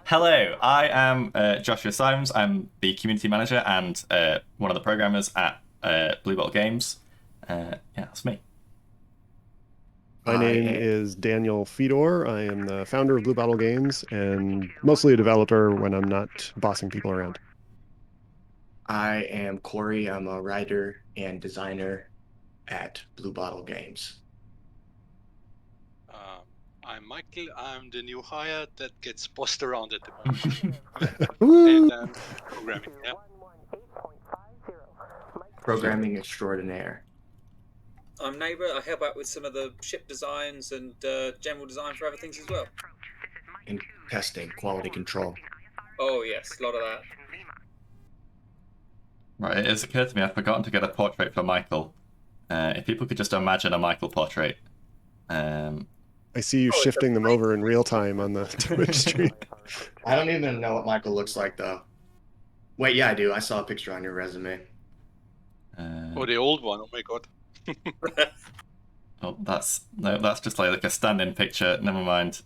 Hello, I am Joshua Symes. I'm the community manager and one of the programmers at Blue Bottle Games. Yeah, that's me. My name is Daniel Fedor. I am the founder of Blue Bottle Games and mostly a developer when I'm not bossing people around. I am Corey. I'm a writer and designer at Blue Bottle Games. Um, I'm Michael. I'm the new hire that gets bossed around at the moment. Woo! And programming, yeah. Programming extraordinaire. I'm Naiba. I help out with some of the ship designs and general design for other things as well. And testing, quality control. Oh yes, a lot of that. Right, it has occurred to me I've forgotten to get a portrait for Michael. If people could just imagine a Michael portrait. I see you shifting them over in real time on the Twitch stream. I don't even know what Michael looks like, though. Wait, yeah, I do. I saw a picture on your resume. Oh, the old one. Oh my god. Oh, that's just like a stand-in picture. Never mind.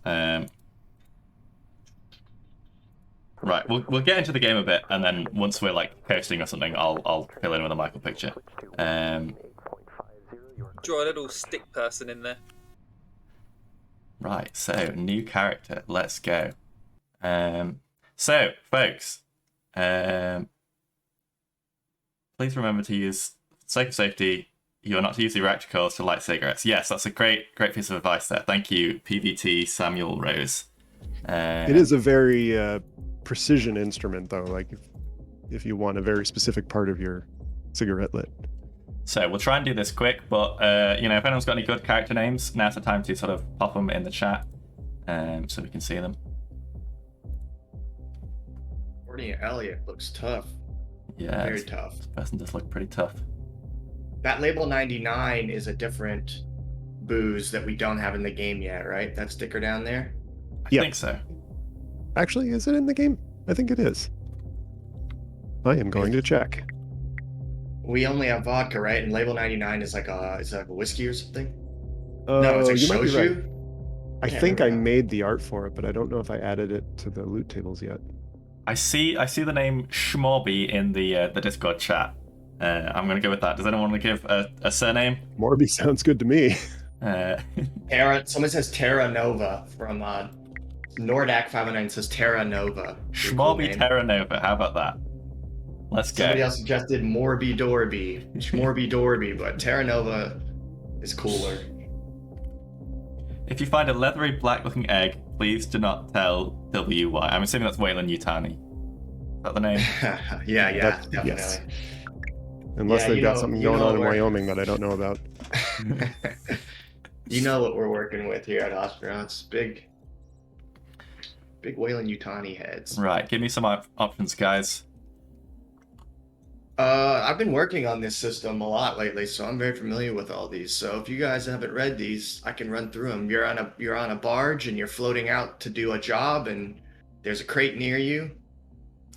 Right, we'll get into the game a bit, and then once we're like coasting or something, I'll fill in with a Michael picture. Draw a little stick person in there. Right, so new character. Let's go. So, folks, please remember to use, for the sake of safety, you are not to use the reactor to light cigarettes. Yes, that's a great piece of advice there. Thank you, PVT Samuel Rose. It is a very precision instrument, though. Like if you want a very specific part of your cigarette lit. So we'll try and do this quick, but if anyone's got any good character names, now's the time to sort of pop them in the chat, so we can see them. Courtney Elliott looks tough. Yeah, Very tough. This person does look pretty tough. That label 99 is a different booze that we don't have in the game yet, right? That sticker down there? I think so. Actually, is it in the game? I think it is. I am going to check. We only have vodka, right? And label 99 is like a whiskey or something? No, No, it's like you might be right. Joshu. I Yeah, think I remember that. made the art for it, but I don't know if I added it to the loot tables yet. I see the name Schmorby in the Discord chat. I'm going to go with that. Does anyone want to give a surname? Morby sounds good to me. Someone says Terra Nova from Nordak 509 says Terra Nova. Pretty cool Schmorby name. Terra Nova. How about that? Let's go. Somebody else suggested Morby Dorby, Schmorby Dorby, but Terra Nova is cooler. If you find a leathery black-looking egg, please do not tell WY. I'm assuming that's Wayland Yutani. Is that the name? yeah, definitely. Yes. Unless Yeah, they've you got know- something you going know on in where- Wyoming that I don't know about. You know what we're working with here at Ostranauts. Big Wayland Yutani heads. Right, give me some options, guys. I've been working on this system a lot lately, so I'm very familiar with all these. So if you guys haven't read these, I can run through them. You're on a barge and you're floating out to do a job, and there's a crate near you.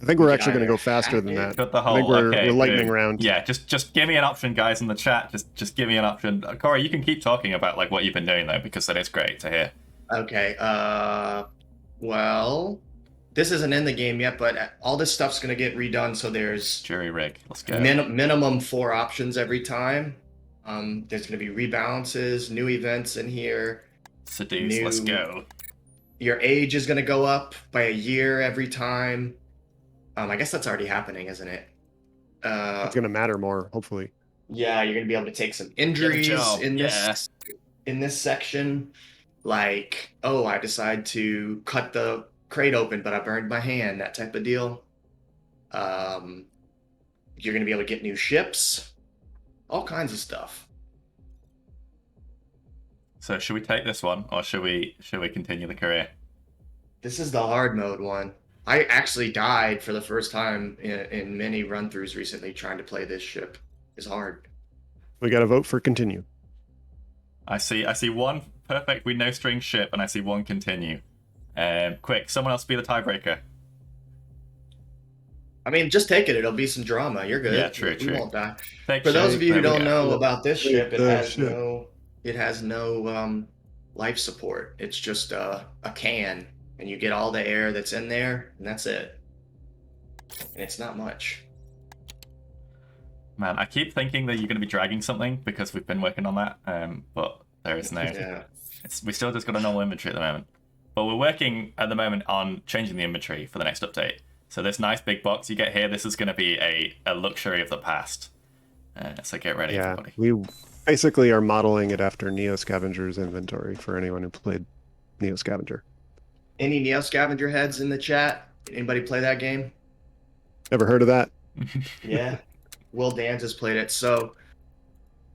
I think we're You actually can going to go either faster hack than it- that. Got the I think whole. we're lightning boom. round. Yeah, just give me an option, guys, in the chat. Just give me an option. Corey, you can keep talking about like what you've been doing though, because that is great to hear. Okay. Well, this isn't in the game yet, but all this stuff's gonna get redone. So there's Jury rig. Let's go. minimum 4 options every time. There's gonna be rebalances, new events in here. Seduce. Let's go. Your age is gonna go up by a year every time. I guess that's already happening, isn't it? It's going to matter more, hopefully. Yeah, you're gonna be able to take some injuries job, in yeah. this section. Like, oh, I decide to cut the crate open, but I burned my hand. That type of deal. You're gonna be able to get new ships, all kinds of stuff. So should we take this one, or should we continue the career? This is the hard mode one. I actually died for the first time in many run-throughs recently trying to play this ship. It's hard. We got to vote for continue. I see one perfect with no string ship, and I see one continue. Quick, someone else be the tiebreaker. I mean, just take it. It'll be some drama. You're good. Yeah, true. We won't die. Take For those shape. of you who There we don't go. know about this ship, it ship. has no life support. It's just a can, and you get all the air that's in there, and that's it. And it's not much. Man, I keep thinking that you're going to be dragging something because we've been working on that, but there is no. Yeah. We still just got a normal inventory at the moment. But we're working at the moment on changing the inventory for the next update. So this nice big box you get here, this is going to be a luxury of the past. So get ready, Yeah, everybody. we basically are modeling it after Neo Scavenger's inventory for anyone who played Neo Scavenger. Any Neo Scavenger heads in the chat? Anybody play that game? Ever heard of that? Yeah. Will Dans has played it. So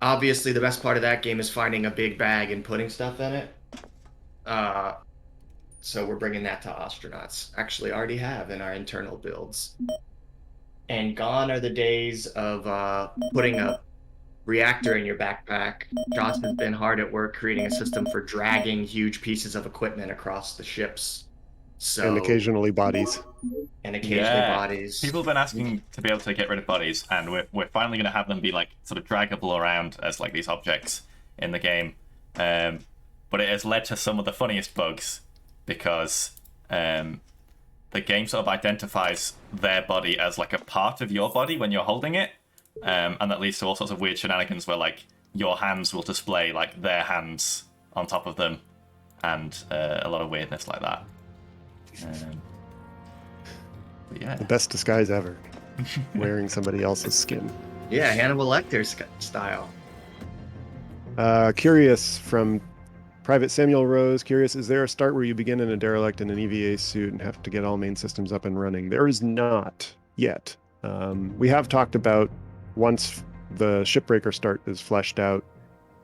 obviously the best part of that game is finding a big bag and putting stuff in it. So we're bringing that to Ostranauts. Actually, already have in our internal builds. And gone are the days of putting a reactor in your backpack. Josh has been hard at work creating a system for dragging huge pieces of equipment across the ships. So And occasionally bodies. And occasionally bodies. People have been asking to be able to get rid of bodies, and we're finally going to have them be like sort of draggable around as like these objects in the game. But it has led to some of the funniest bugs because the game sort of identifies their body as like a part of your body when you're holding it, and that leads to all sorts of weird shenanigans where like your hands will display like their hands on top of them, and a lot of weirdness like that. But yeah, The best disguise ever. Wearing somebody else's skin. Yeah, Hannibal Lecter style. Curious from Private Samuel Rose. Curious, is there a start where you begin in a derelict in an EVA suit and have to get all main systems up and running? There is not yet. We have talked about once the shipbreaker start is fleshed out,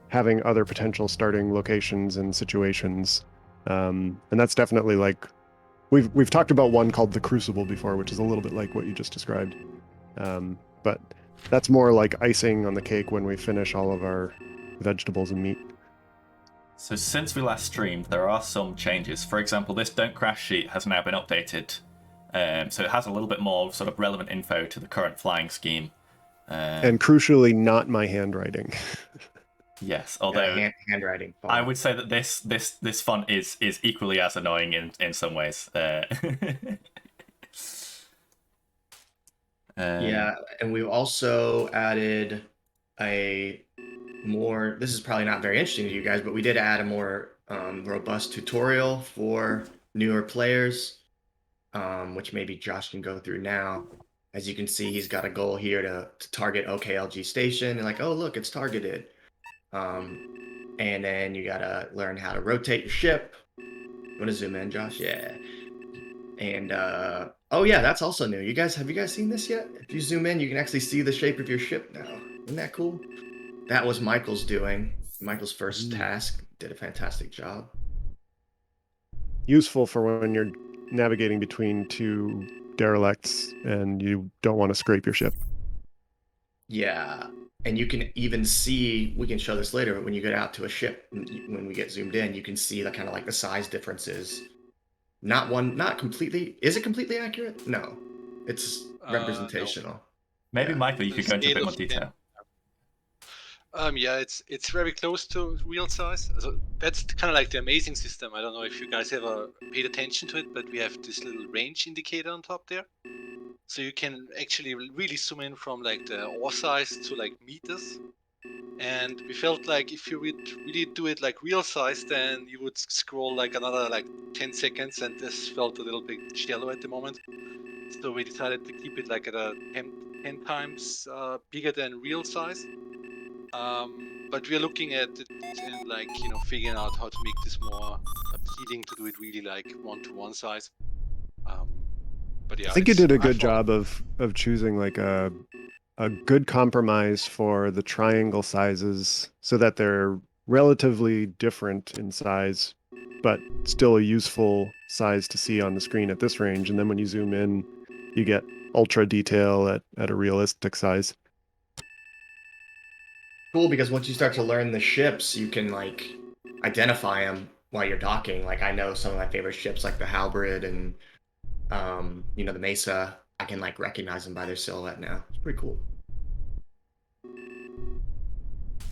having other potential starting locations and situations. And that's definitely like we've talked about one called the Crucible before, which is a little bit like what you just described. But that's more like icing on the cake when we finish all of our vegetables and meat. So since we last streamed, there are some changes. For example, this Don't Crash sheet has now been updated. So it has a little bit more sort of relevant info to the current flying scheme. And crucially, not my handwriting. Yes, although handwriting font. I would say that this font is equally as annoying in some ways. Yeah, and we've also added a more, this is probably not very interesting to you guys, but we did add a more robust tutorial for newer players, which maybe Josh can go through now. As you can see, he's got a goal here to target OKLG station, and like, oh look, it's targeted. And then you gotta learn how to rotate your ship. You wanna zoom in, Josh? Yeah. And oh yeah, that's also new. Have you guys seen this yet? If you zoom in, you can actually see the shape of your ship now. Isn't that cool? That was Michael's doing. Michael's first task. Did a fantastic job. Useful for when you're navigating between two derelicts and you don't want to scrape your ship. Yeah. And you can even see, we can show this later, but when you get out to a ship, when we get zoomed in, you can see the kind of like the size differences. Not completely. Is it completely accurate? No. It's representational. No. Maybe Yeah. Michael, you could go into a bit more detail. Yeah, it's very close to real size. So that's kind of like the amazing system. I don't know if you guys ever paid attention to it, but we have this little range indicator on top there. So you can actually really zoom in from like the ore size to like meters. And we felt like if you would really do it like real size, then you would scroll like another like 10 seconds, and this felt a little bit shallow at the moment. So we decided to keep it like at a 10 times bigger than real size. But we're looking at it and like, you know, figuring out how to make this more appealing to do it really like 1-to-1 size. But yeah, I think you did a good job of choosing like a good compromise for the triangle sizes so that they're relatively different in size, but still a useful size to see on the screen at this range. And then when you zoom in, you get ultra detail at a realistic size. Cool, because once you start to learn the ships, you can like identify them while you're docking. Like I know some of my favorite ships, like the Halberd and you know, the Mesa. I can like recognize them by their silhouette now. It's pretty cool.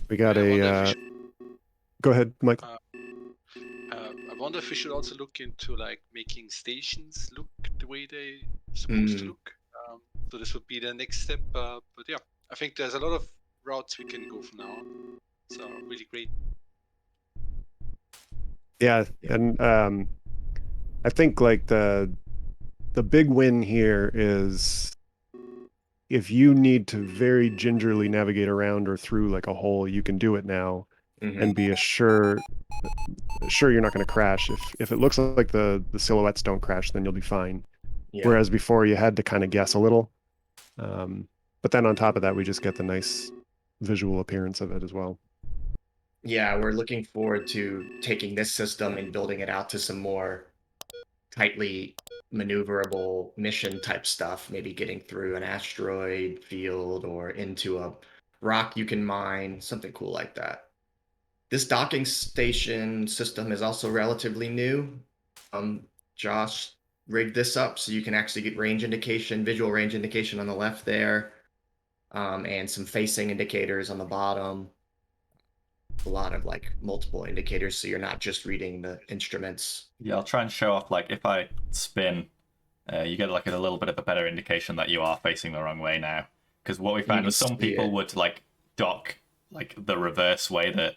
We got I a. Go ahead, Michael. I I wonder if we should also look into like making stations look the way they supposed to look. So this would be the next step. But yeah, I think there's a lot of routes we can go from now on. So really great. Yeah, and I think like the big win here is if you need to very gingerly navigate around or through like a hole, you can do it now and be sure you're not going to crash. If it looks like the silhouettes don't crash, then you'll be fine. Yeah. Whereas before you had to kind of guess a little. But then on top of that, we just get the nice visual appearance of it as well. Yeah, we're looking forward to taking this system and building it out to some more tightly maneuverable mission type stuff, maybe getting through an asteroid field or into a rock you can mine, something cool like that. This docking station system is also relatively new. Josh rigged this up so you can actually get range indication, visual range indication on the left there, and some facing indicators on the bottom. A lot of like multiple indicators, so you're not just reading the instruments. Yeah, I'll try and show off, like, if I spin, you get like a little bit of a better indication that you are facing the wrong way now. Because what we found was some people would like dock like the reverse way that,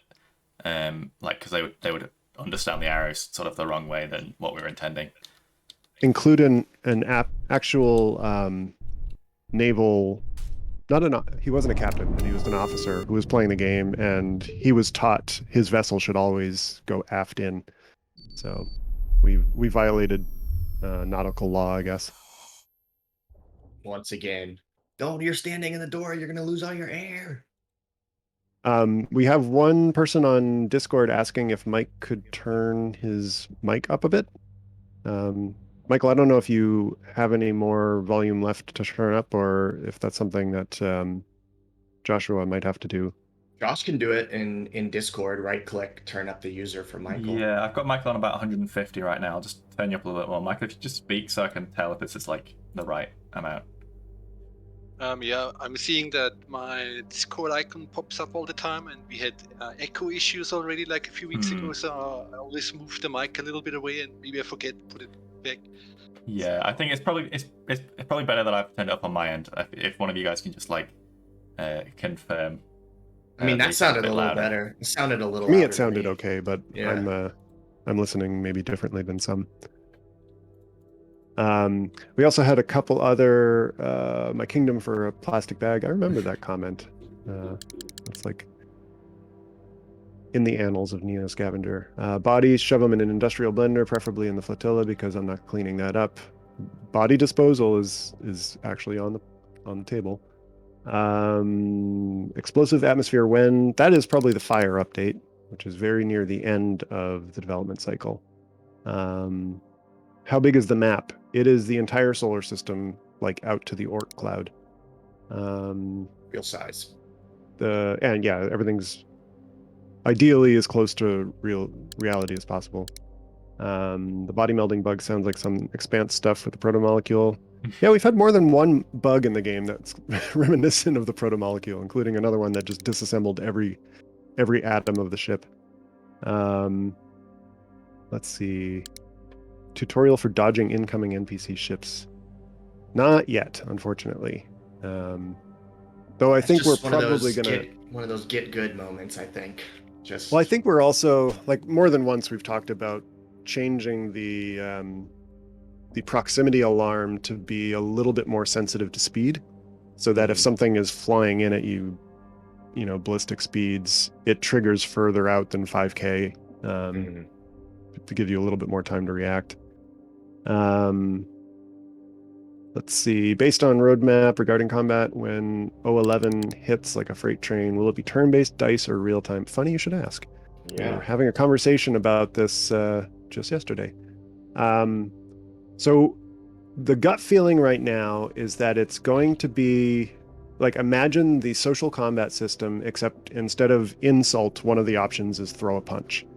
like, because they would understand the arrows sort of the wrong way than what we were intending. Include an actual naval. He wasn't a captain, but he was an officer who was playing the game, and he was taught his vessel should always go aft in. So we violated nautical law, I guess. Once again, you're standing in the door, you're gonna lose all your air. We have one person on Discord asking if Mike could turn his mic up a bit. Michael, I don't know if you have any more volume left to turn up, or if that's something that Joshua might have to do. Josh can do it in Discord, right click, turn up the user for Michael. Yeah, I've got Michael on about 150 right now. I'll just turn you up a little bit more. Michael, if you just speak so I can tell if it's just like the right amount. Yeah, I'm seeing that my Discord icon pops up all the time, and we had echo issues already like a few weeks ago, so I always move the mic a little bit away, and maybe I forget to put it back. Yeah, I think it's probably better that I've turned it up on my end. If one of you guys can just like confirm. I mean, that sounded a little louder. better. It sounded a little. To me, it sounded okay, but yeah. I'm listening maybe differently than some. We also had a couple other My Kingdom for a Plastic Bag. I remember that comment. It's like in the annals of Neo Scavenger. Bodies, shove them in an industrial blender, preferably in the flotilla, because I'm not cleaning that up. Body disposal is actually on the table. Explosive atmosphere when that is probably the fire update, which is very near the end of the development cycle. How big is the map? It is the entire solar system, like out to the Oort cloud. Real size. Everything's ideally as close to reality as possible. The body melding bug sounds like some expanse stuff with the protomolecule. Yeah, we've had more than one bug in the game that's reminiscent of the protomolecule, including another one that just disassembled every atom of the ship. Let's see. Tutorial for dodging incoming NPC ships. Not yet, unfortunately. Though I think we're probably gonna one of those get good moments. I think. Well, I think we're also, like, more than once we've talked about changing the proximity alarm to be a little bit more sensitive to speed, so that if something is flying in at you, ballistic speeds, it triggers further out than 5K to give you a little bit more time to react. Let's see. Based on roadmap regarding combat, when O11 hits like a freight train, will it be turn-based, dice, or real-time? Funny you should ask. Yeah. We were having a conversation about this just yesterday. So the gut feeling right now is that it's going to be like, imagine the social combat system, except instead of insult, one of the options is throw a punch.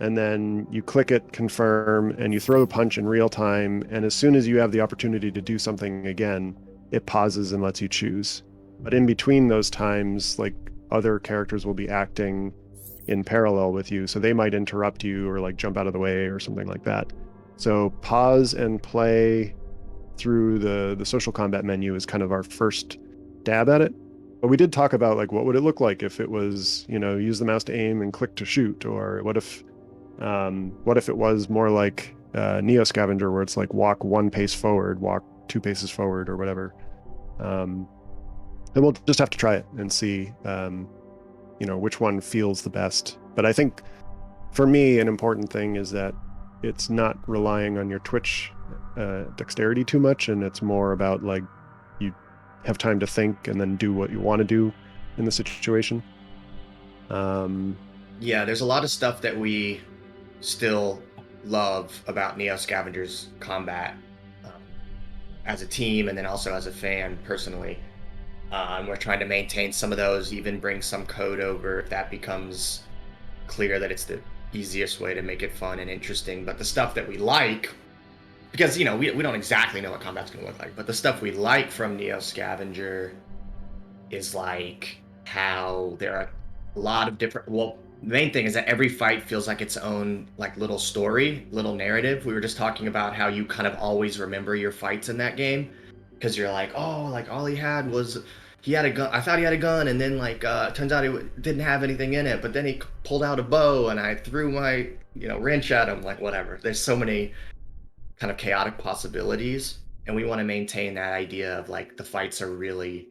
And then you click it, confirm, and you throw the punch in real time. And as soon as you have the opportunity to do something again, it pauses and lets you choose. But in between those times, like, other characters will be acting, in parallel with you, so they might interrupt you or like jump out of the way or something like that. So pause and play through the social combat menu is kind of our first dab at it. But we did talk about like what would it look like if it was, use the mouse to aim and click to shoot, or what if it was more like Neo Scavenger, where it's like walk 1 pace forward, walk 2 paces forward, or whatever. And we'll just have to try it and see, which one feels the best. But I think for me, an important thing is that it's not relying on your Twitch dexterity too much, and it's more about like you have time to think and then do what you want to do in the situation. Yeah, there's a lot of stuff that we still love about Neo Scavenger's combat as a team, and then also as a fan personally. We're trying to maintain some of those, even bring some code over if that becomes clear that it's the easiest way to make it fun and interesting. But the stuff that we like, because we don't exactly know what combat's going to look like, but the stuff we like from Neo Scavenger is like how there are a lot of different, well, the main thing is that every fight feels like its own like little story, little narrative. We were just talking about how you kind of always remember your fights in that game, because you're like, oh, like all he had was, he had a gun. I thought he had a gun, and then like turns out he didn't have anything in it, but then he pulled out a bow and I threw my wrench at him, like whatever. There's so many kind of chaotic possibilities, and we want to maintain that idea of like the fights are really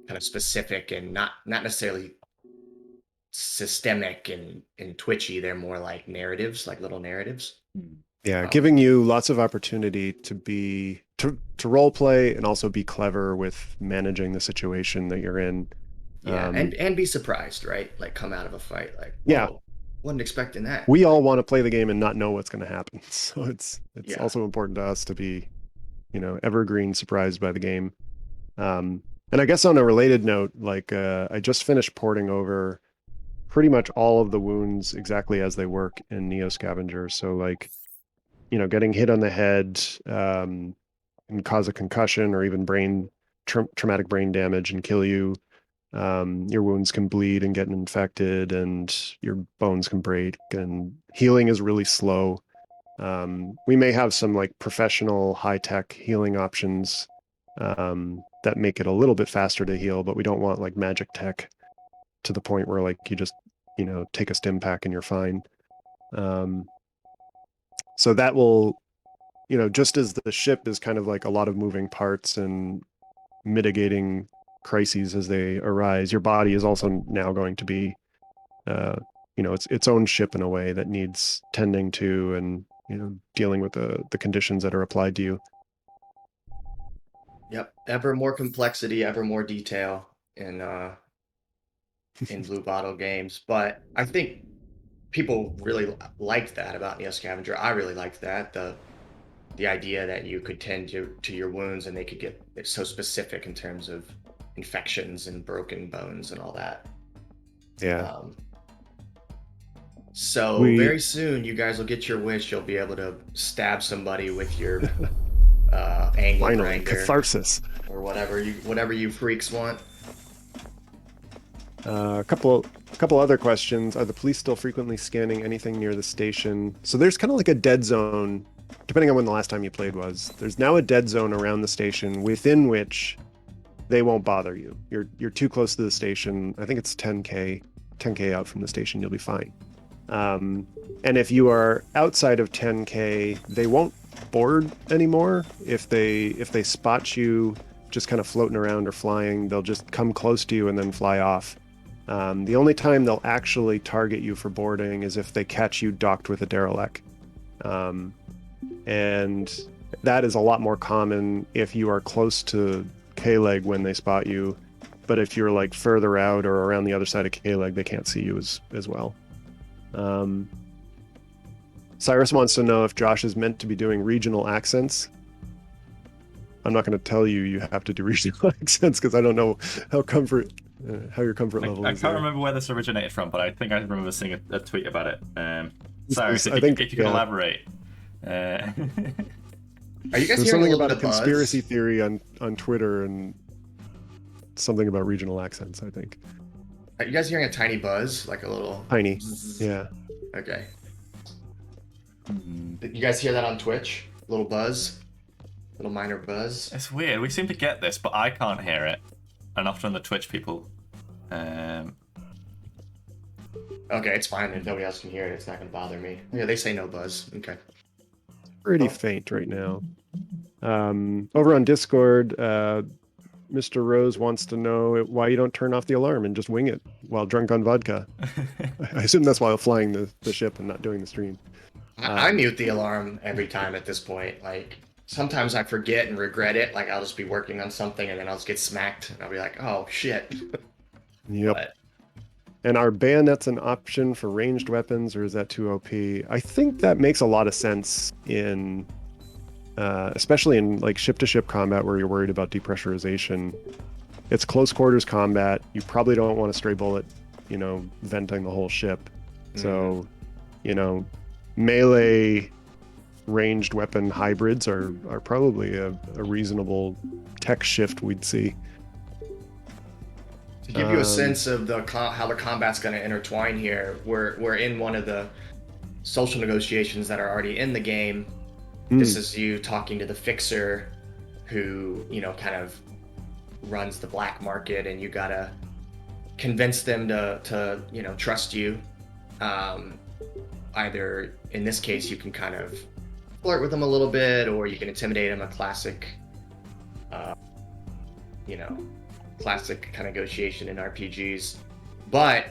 kind of specific and not necessarily systemic and twitchy. They're more like narratives, like little narratives. Yeah, giving you lots of opportunity to role play and also be clever with managing the situation that you're in. Yeah, and be surprised, right? Like come out of a fight like, yeah, wasn't expecting that. We all want to play the game and not know what's going to happen. So it's also important to us to be, evergreen surprised by the game. And I guess on a related note, like I just finished porting over pretty much all of the wounds exactly as they work in Neo Scavenger. So like, getting hit on the head and cause a concussion or even traumatic brain damage and kill you. Your wounds can bleed and get infected, and your bones can break, and healing is really slow. We may have some like professional high-tech healing options that make it a little bit faster to heal, but we don't want like magic tech to the point where like you just take a stim pack and you're fine. So that will, just as the ship is kind of like a lot of moving parts and mitigating crises as they arise, your body is also now going to be, its own ship in a way that needs tending to and, dealing with the conditions that are applied to you. Yep, ever more complexity, ever more detail in Blue Bottle games. But I think people really liked that about Neo Scavenger. I really liked that, the idea that you could tend to your wounds and they could get so specific in terms of infections and broken bones and all that. Yeah. So very soon you guys will get your wish. You'll be able to stab somebody with your angle finally grinder, catharsis, or whatever you freaks want. A couple other questions. Are the police still frequently scanning anything near the station? So there's kind of like a dead zone, depending on when the last time you played was. There's now a dead zone around the station within which they won't bother you. You're too close to the station. I think it's 10K out from the station. You'll be fine. And if you are outside of 10K, they won't board anymore. If they spot you just kind of floating around or flying, they'll just come close to you and then fly off. The only time they'll actually target you for boarding is if they catch you docked with a derelict. And that is a lot more common if you are close to K-Leg when they spot you. But if you're like further out or around the other side of K-Leg, they can't see you as well. Cyrus wants to know if Josh is meant to be doing regional accents. I'm not going to tell you have to do regional accents because I don't know how your comfort level is. I can't remember where this originated from, but I think I remember seeing a tweet about it. Cyrus, if you could elaborate. Are you guys There's hearing something a about a buzz? Are you guys hearing a tiny buzz, like a little Tiny. zzz? Yeah. Okay. Hmm. Did you guys hear that on Twitch? Little buzz, little minor buzz. It's weird. We seem to get this, but I can't hear it. And often the Twitch people. Okay, it's fine. If nobody else can hear it, it's not gonna bother me. Yeah, they say no buzz. Okay. Pretty faint right now. Over on Discord, Mr. Rose wants to know why you don't turn off the alarm and just wing it while drunk on vodka. I assume that's while flying the ship and not doing the stream. I mute the alarm every time at this point. Like sometimes I forget and regret it. Like I'll just be working on something and then I'll just get smacked and I'll be like, oh shit. Yep. But And are bayonets an option for ranged weapons, or is that too OP? I think that makes a lot of sense in, especially in like ship-to-ship combat where you're worried about depressurization. It's close quarters combat. You probably don't want a stray bullet, venting the whole ship. So, melee ranged weapon hybrids are probably a reasonable tech shift we'd see. to give you a sense of how the combat's going to intertwine here, we're in one of the social negotiations that are already in the game. This is you talking to the fixer who, kind of runs the black market, and you got to convince them to trust you. Either in this case, you can kind of flirt with them a little bit, or you can intimidate them, a classic classic kind of negotiation in RPGs. But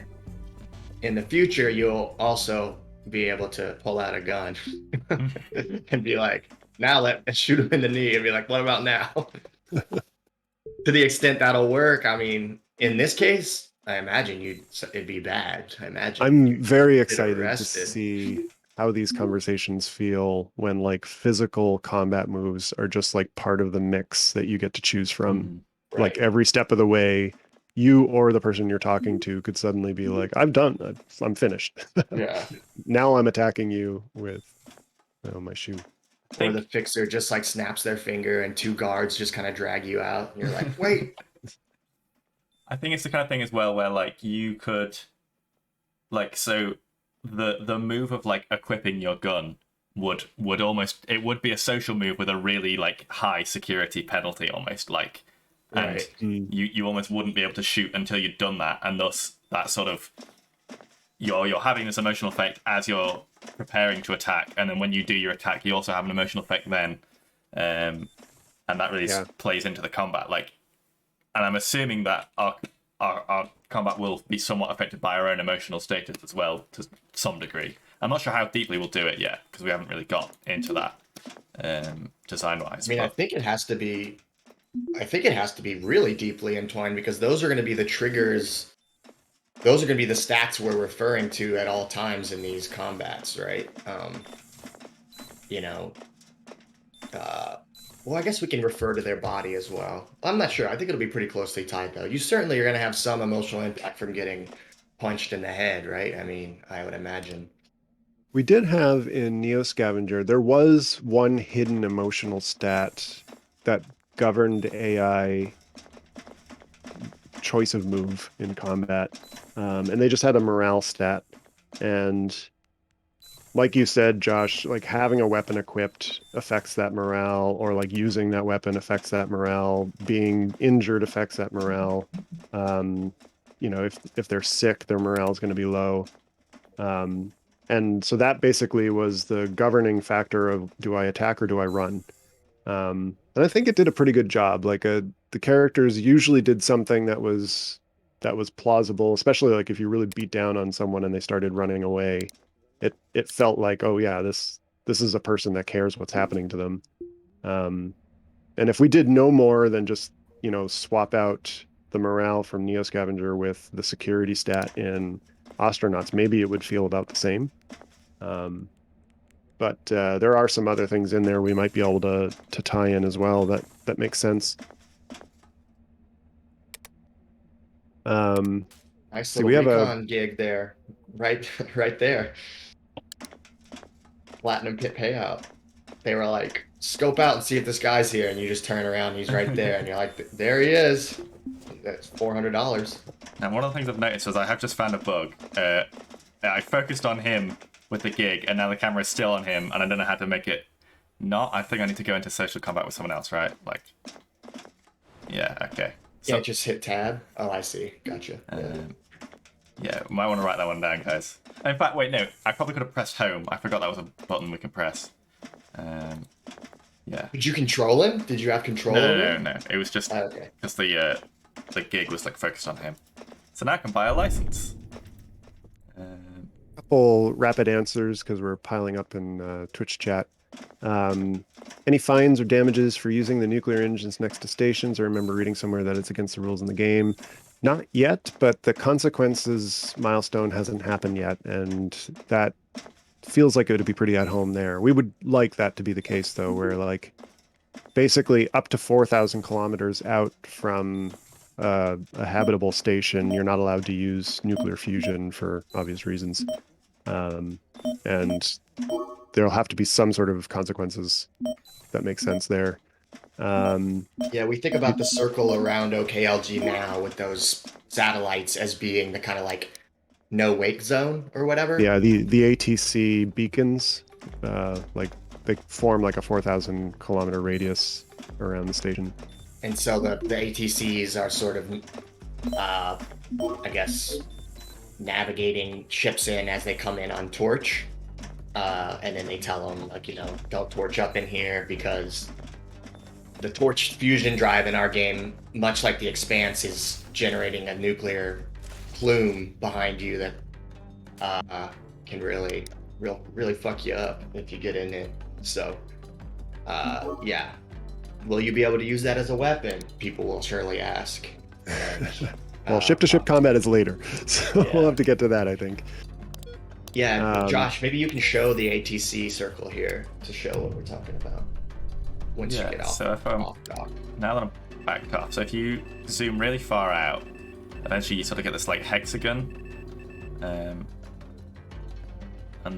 in the future, you'll also be able to pull out a gun and be like, now let's shoot him in the knee, and be like, what about now? To the extent that'll work, I mean, in this case, I imagine it'd be bad. I'm very get excited to arrested. see how these conversations feel when like physical combat moves are just like part of the mix that you get to choose from. Like every step of the way, you or the person you're talking to could suddenly be like, I'm finished. Yeah. Now I'm attacking you with my shoe. Or the fixer just like snaps their finger and two guards just kind of drag you out. And you're like, wait. I think it's the kind of thing as well where like you could, like, so the move of like equipping your gun would almost, it would be a social move with a really like high security penalty almost, like, and Right. you almost wouldn't be able to shoot until you'd done that, and thus that sort of you're having this emotional effect as you're preparing to attack, and then when you do your attack, you also have an emotional effect then, and that really plays into the combat. Like, and I'm assuming that our combat will be somewhat affected by our own emotional status as well to some degree. I'm not sure how deeply we'll do it yet because we haven't really got into that design-wise. I mean, I think it has to be really deeply entwined, because those are going to be the triggers. Those are going to be the stats we're referring to at all times in these combats, right? Well, I guess we can refer to their body as well. I'm not sure. I think it'll be pretty closely tied, though. You certainly are going to have some emotional impact from getting punched in the head, right? I mean, I would imagine. We did have in Neo Scavenger, there was one hidden emotional stat that governed AI choice of move in combat. And they just had a morale stat. And like you said, Josh, like having a weapon equipped affects that morale, or like using that weapon affects that morale. Being injured affects that morale. If they're sick, their morale is going to be low. And so that basically was the governing factor of, do I attack or do I run? And I think it did a pretty good job. Like the characters usually did something that was plausible, especially like if you really beat down on someone and they started running away. It felt like, oh yeah, this is a person that cares what's happening to them. And if we did no more than just, swap out the morale from Neo Scavenger with the security stat in Ostranauts, maybe it would feel about the same. But there are some other things in there we might be able to tie in as well that makes sense. Nice little recon gig there, right there. Platinum pit payout. They were like, scope out and see if this guy's here, and you just turn around, and he's right there, and you're like, there he is. That's $400. Now, one of the things I've noticed is I have just found a bug. I focused on him with the gig, and now the camera is still on him, and I don't know how to make it not. I think I need to go into social combat with someone else, right? Like, yeah, okay. So, Yeah, just hit tab. Oh, I see. Gotcha. yeah, might want to write that one down, guys. In fact, wait, no. I probably could have pressed home. I forgot that was a button we can press. Yeah. Did you control him? Did you have control No, over no, him? no, no. It was just Okay. because the gig was like focused on him. So now I can buy a license. Couple rapid answers because we're piling up in Twitch chat. Any fines or damages for using the nuclear engines next to stations? I remember reading somewhere that it's against the rules in the game. Not yet, but the consequences milestone hasn't happened yet, and that feels like it would be pretty at home there. We would like that to be the case, though, where like basically up to 4,000 kilometers out from a habitable station, you're not allowed to use nuclear fusion for obvious reasons. And there'll have to be some sort of consequences that make sense there. Yeah, we think about the circle around OKLG now with those satellites as being the kind of like no wake zone or whatever. Yeah, the ATC beacons, like they form like a 4,000 kilometer radius around the station. And so the ATCs are sort of, I guess, navigating ships in as they come in on torch. And then they tell them, like, you know, don't torch up in here because the torch fusion drive in our game, much like the Expanse, is generating a nuclear plume behind you that can really fuck you up if you get in it. So, yeah. Will you be able to use that as a weapon? People will surely ask. Well, ship-to-ship combat is later, so Yeah. we'll have to get to that, I think. Yeah, Josh, maybe you can show the ATC circle here to show what we're talking about. Once you get off, so if off dock. now that I'm backed off, so if you zoom really far out, eventually you sort of get this like hexagon, and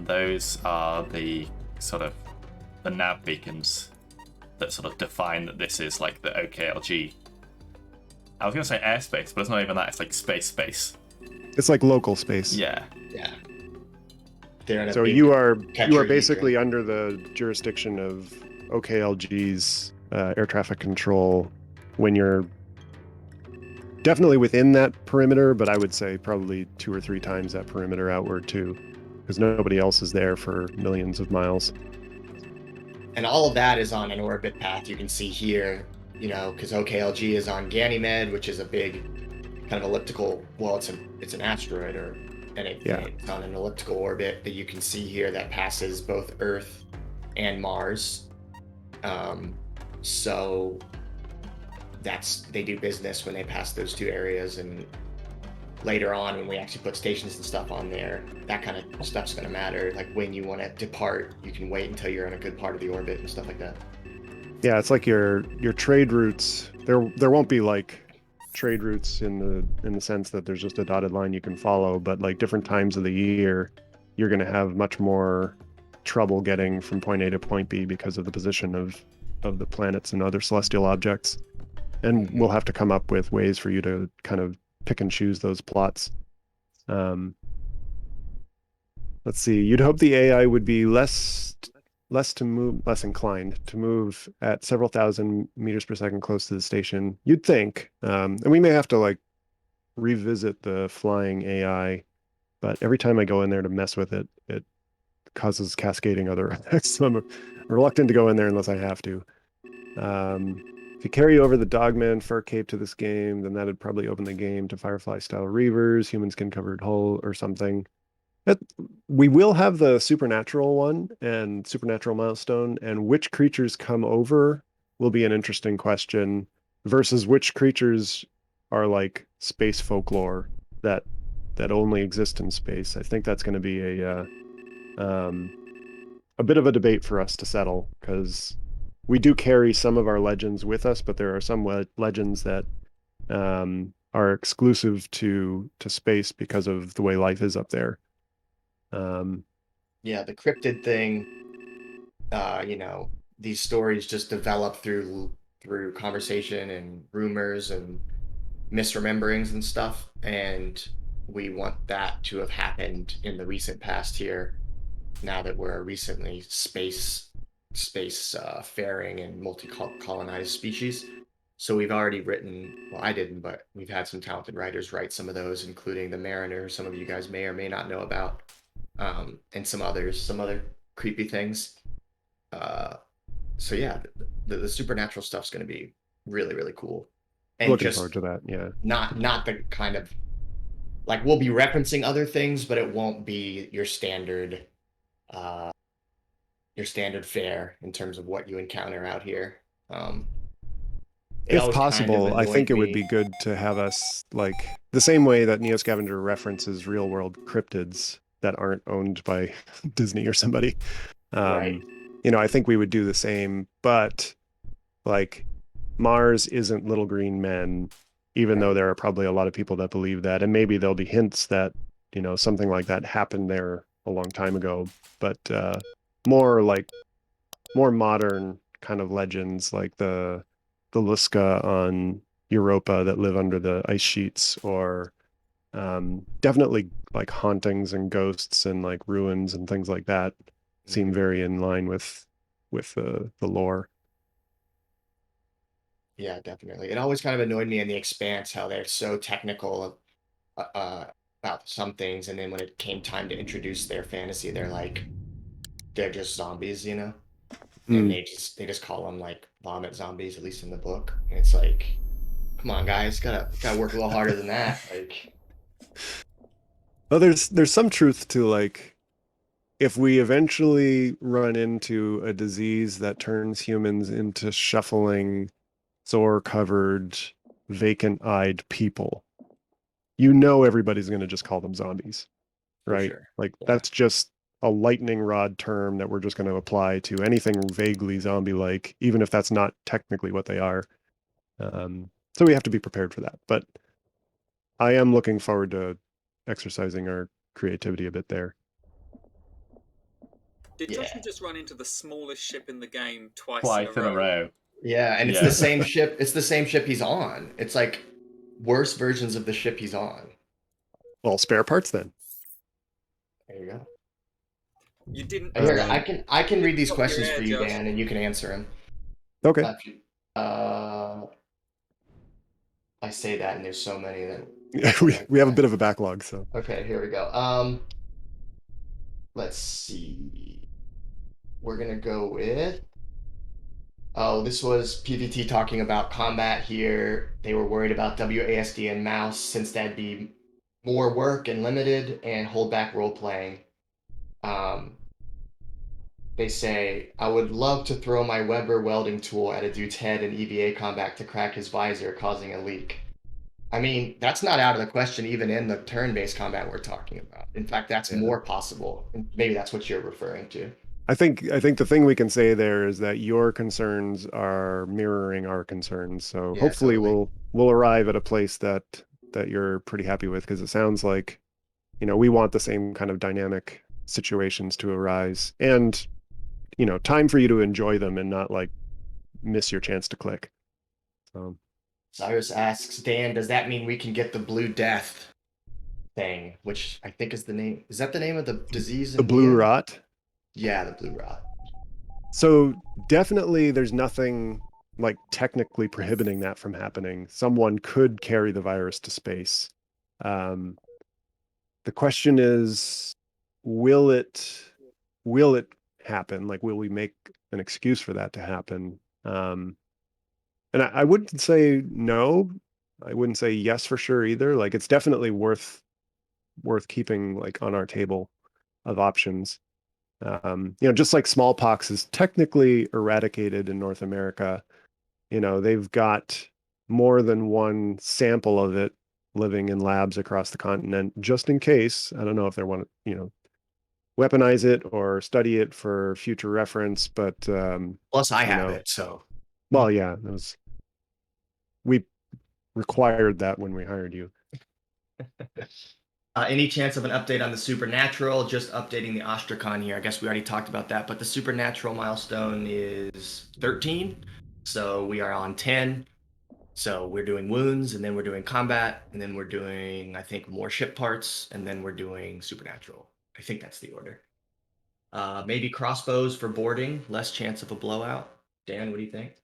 those are the sort of the nav beacons that sort of define that this is like the OKLG. I was gonna say airspace, but it's not even that. It's like space. It's like local space. Yeah. Yeah. They're in a So big you are tetrahedron. basically under the jurisdiction of OKLG's air traffic control when you're definitely within that perimeter, but I would say probably 2 or 3 times that perimeter outward too, because nobody else is there for millions of miles. And all of that is on an orbit path you can see here, you know, because OKLG is on Ganymede, which is a big kind of elliptical, well, it's an asteroid, it's on an elliptical orbit that you can see here that passes both Earth and Mars. So they do business when they pass those 2 areas, and later on when we actually put stations and stuff on there, that kind of stuff's going to matter. Like when you want to depart, you can wait until you're in a good part of the orbit and stuff like that. Yeah, it's like your trade routes. There won't be like trade routes in the sense that there's just a dotted line you can follow, but like different times of the year, you're going to have much more trouble getting from point A to point B because of the position of the planets and other celestial objects. And we'll have to come up with ways for you to kind of pick and choose those plots. Let's see. You'd hope the AI would be less inclined to move at several thousand meters per second close to the station. You'd think, and we may have to like revisit the flying AI, but every time I go in there to mess with it, it causes cascading other effects. So I'm reluctant to go in there unless I have to. If you carry over the Dogman fur cape to this game, then that'd probably open the game to Firefly-style Reavers, human skin-covered hull, or something. We will have the supernatural one and supernatural milestone, and which creatures come over will be an interesting question versus which creatures are like space folklore that only exist in space. I think that's going to be a bit of a debate for us to settle, because we do carry some of our legends with us, but there are some legends that are exclusive to space because of the way life is up there. Yeah, the cryptid thing, you know, these stories just develop through conversation and rumors, and misrememberings and stuff, and we want that to have happened in the recent past here. Now that we're a recently space faring and multi-colonized species. So we've already written, well, I didn't, but we've had some talented writers write some of those, including the Mariner, some of you guys may or may not know about, and some other creepy things. So yeah, the supernatural stuff's going to be really, really cool. And Looking just forward to that. Yeah. not the kind of, like, we'll be referencing other things, but it won't be your standard fare in terms of what you encounter out here. It If always kind of possible, I think annoyed it would me. be good to have us, like, the same way that Neo Scavenger references real world cryptids that aren't owned by Disney or somebody. Right. I think we would do the same, but like Mars isn't little green men, even though Right. there are probably a lot of people that believe that. And maybe there'll be hints that, something like that happened there a long time ago, but more modern kind of legends like the Liska on Europa that live under the ice sheets, or definitely like hauntings and ghosts and like ruins and things like that seem very in line with the lore. Yeah, definitely. It always kind of annoyed me in The Expanse how they're so technical about some things, and then when it came time to introduce their fantasy, they're just zombies, and Mm. they just call them like vomit zombies, at least in the book. And it's like, come on, guys, gotta work a little harder than that. Like, Well, there's some truth to, like, if we eventually run into a disease that turns humans into shuffling, sore-covered, vacant-eyed people, everybody's going to just call them zombies, for right? sure. Like, Yeah. that's just a lightning rod term that we're just going to apply to anything vaguely zombie-like, even if that's not technically what they are. So we have to be prepared for that. But I am looking forward to exercising our creativity a bit there. Did Yeah. Joshu just run into the smallest ship in the game twice Twice in a row. Yeah, and it's Yeah. the same ship. It's the same ship he's on. It's like worse versions of the ship he's on. Well, spare parts then. There you go. You didn't. Here, Um, I can read these Top of your questions head, for you, Josh. Dan, and you can answer them. Okay. I say that, and there's so many that. we have a bit of a backlog, so. Okay, here we go. Let's see. We're gonna go with. Oh, this was PVT talking about combat here. They were worried about WASD and mouse since that'd be more work and limited and hold back role playing. They say, I would love to throw my Weber welding tool at a dude's head in EVA combat to crack his visor, causing a leak. I mean, that's not out of the question even in the turn-based combat we're talking about. In fact, that's Yeah. more possible. Maybe that's what you're referring to. I think the thing we can say there is that your concerns are mirroring our concerns. So Yeah, hopefully totally. we'll arrive at a place that you're pretty happy with, because it sounds like, we want the same kind of dynamic situations to arise, and time for you to enjoy them and not like miss your chance to click. So Cyrus asks, Dan, does that mean we can get the Blue Death thing, which I think is the name? Is that the name of the disease? the blue rot. Yeah, the blue rot. So definitely there's nothing like technically prohibiting that from happening. Someone could carry the virus to space. The question is, will it happen? Like, will we make an excuse for that to happen? And I wouldn't say no. I wouldn't say yes for sure either. Like, it's definitely worth keeping like on our table of options. Just like smallpox is technically eradicated in North America, they've got more than one sample of it living in labs across the continent, just in case. I don't know if they want to, weaponize it or study it for future reference, but Plus, I have know, it, so. well, yeah, we required that when we hired you. Any chance of an update on the Supernatural? Just updating the Ostrakon here. I guess we already talked about that, but the Supernatural milestone is 13, so we are on 10. So we're doing wounds, and then we're doing combat, and then we're doing, I think, more ship parts, and then we're doing supernatural. I think that's the order. Maybe crossbows for boarding, less chance of a blowout. Dan, what do you think?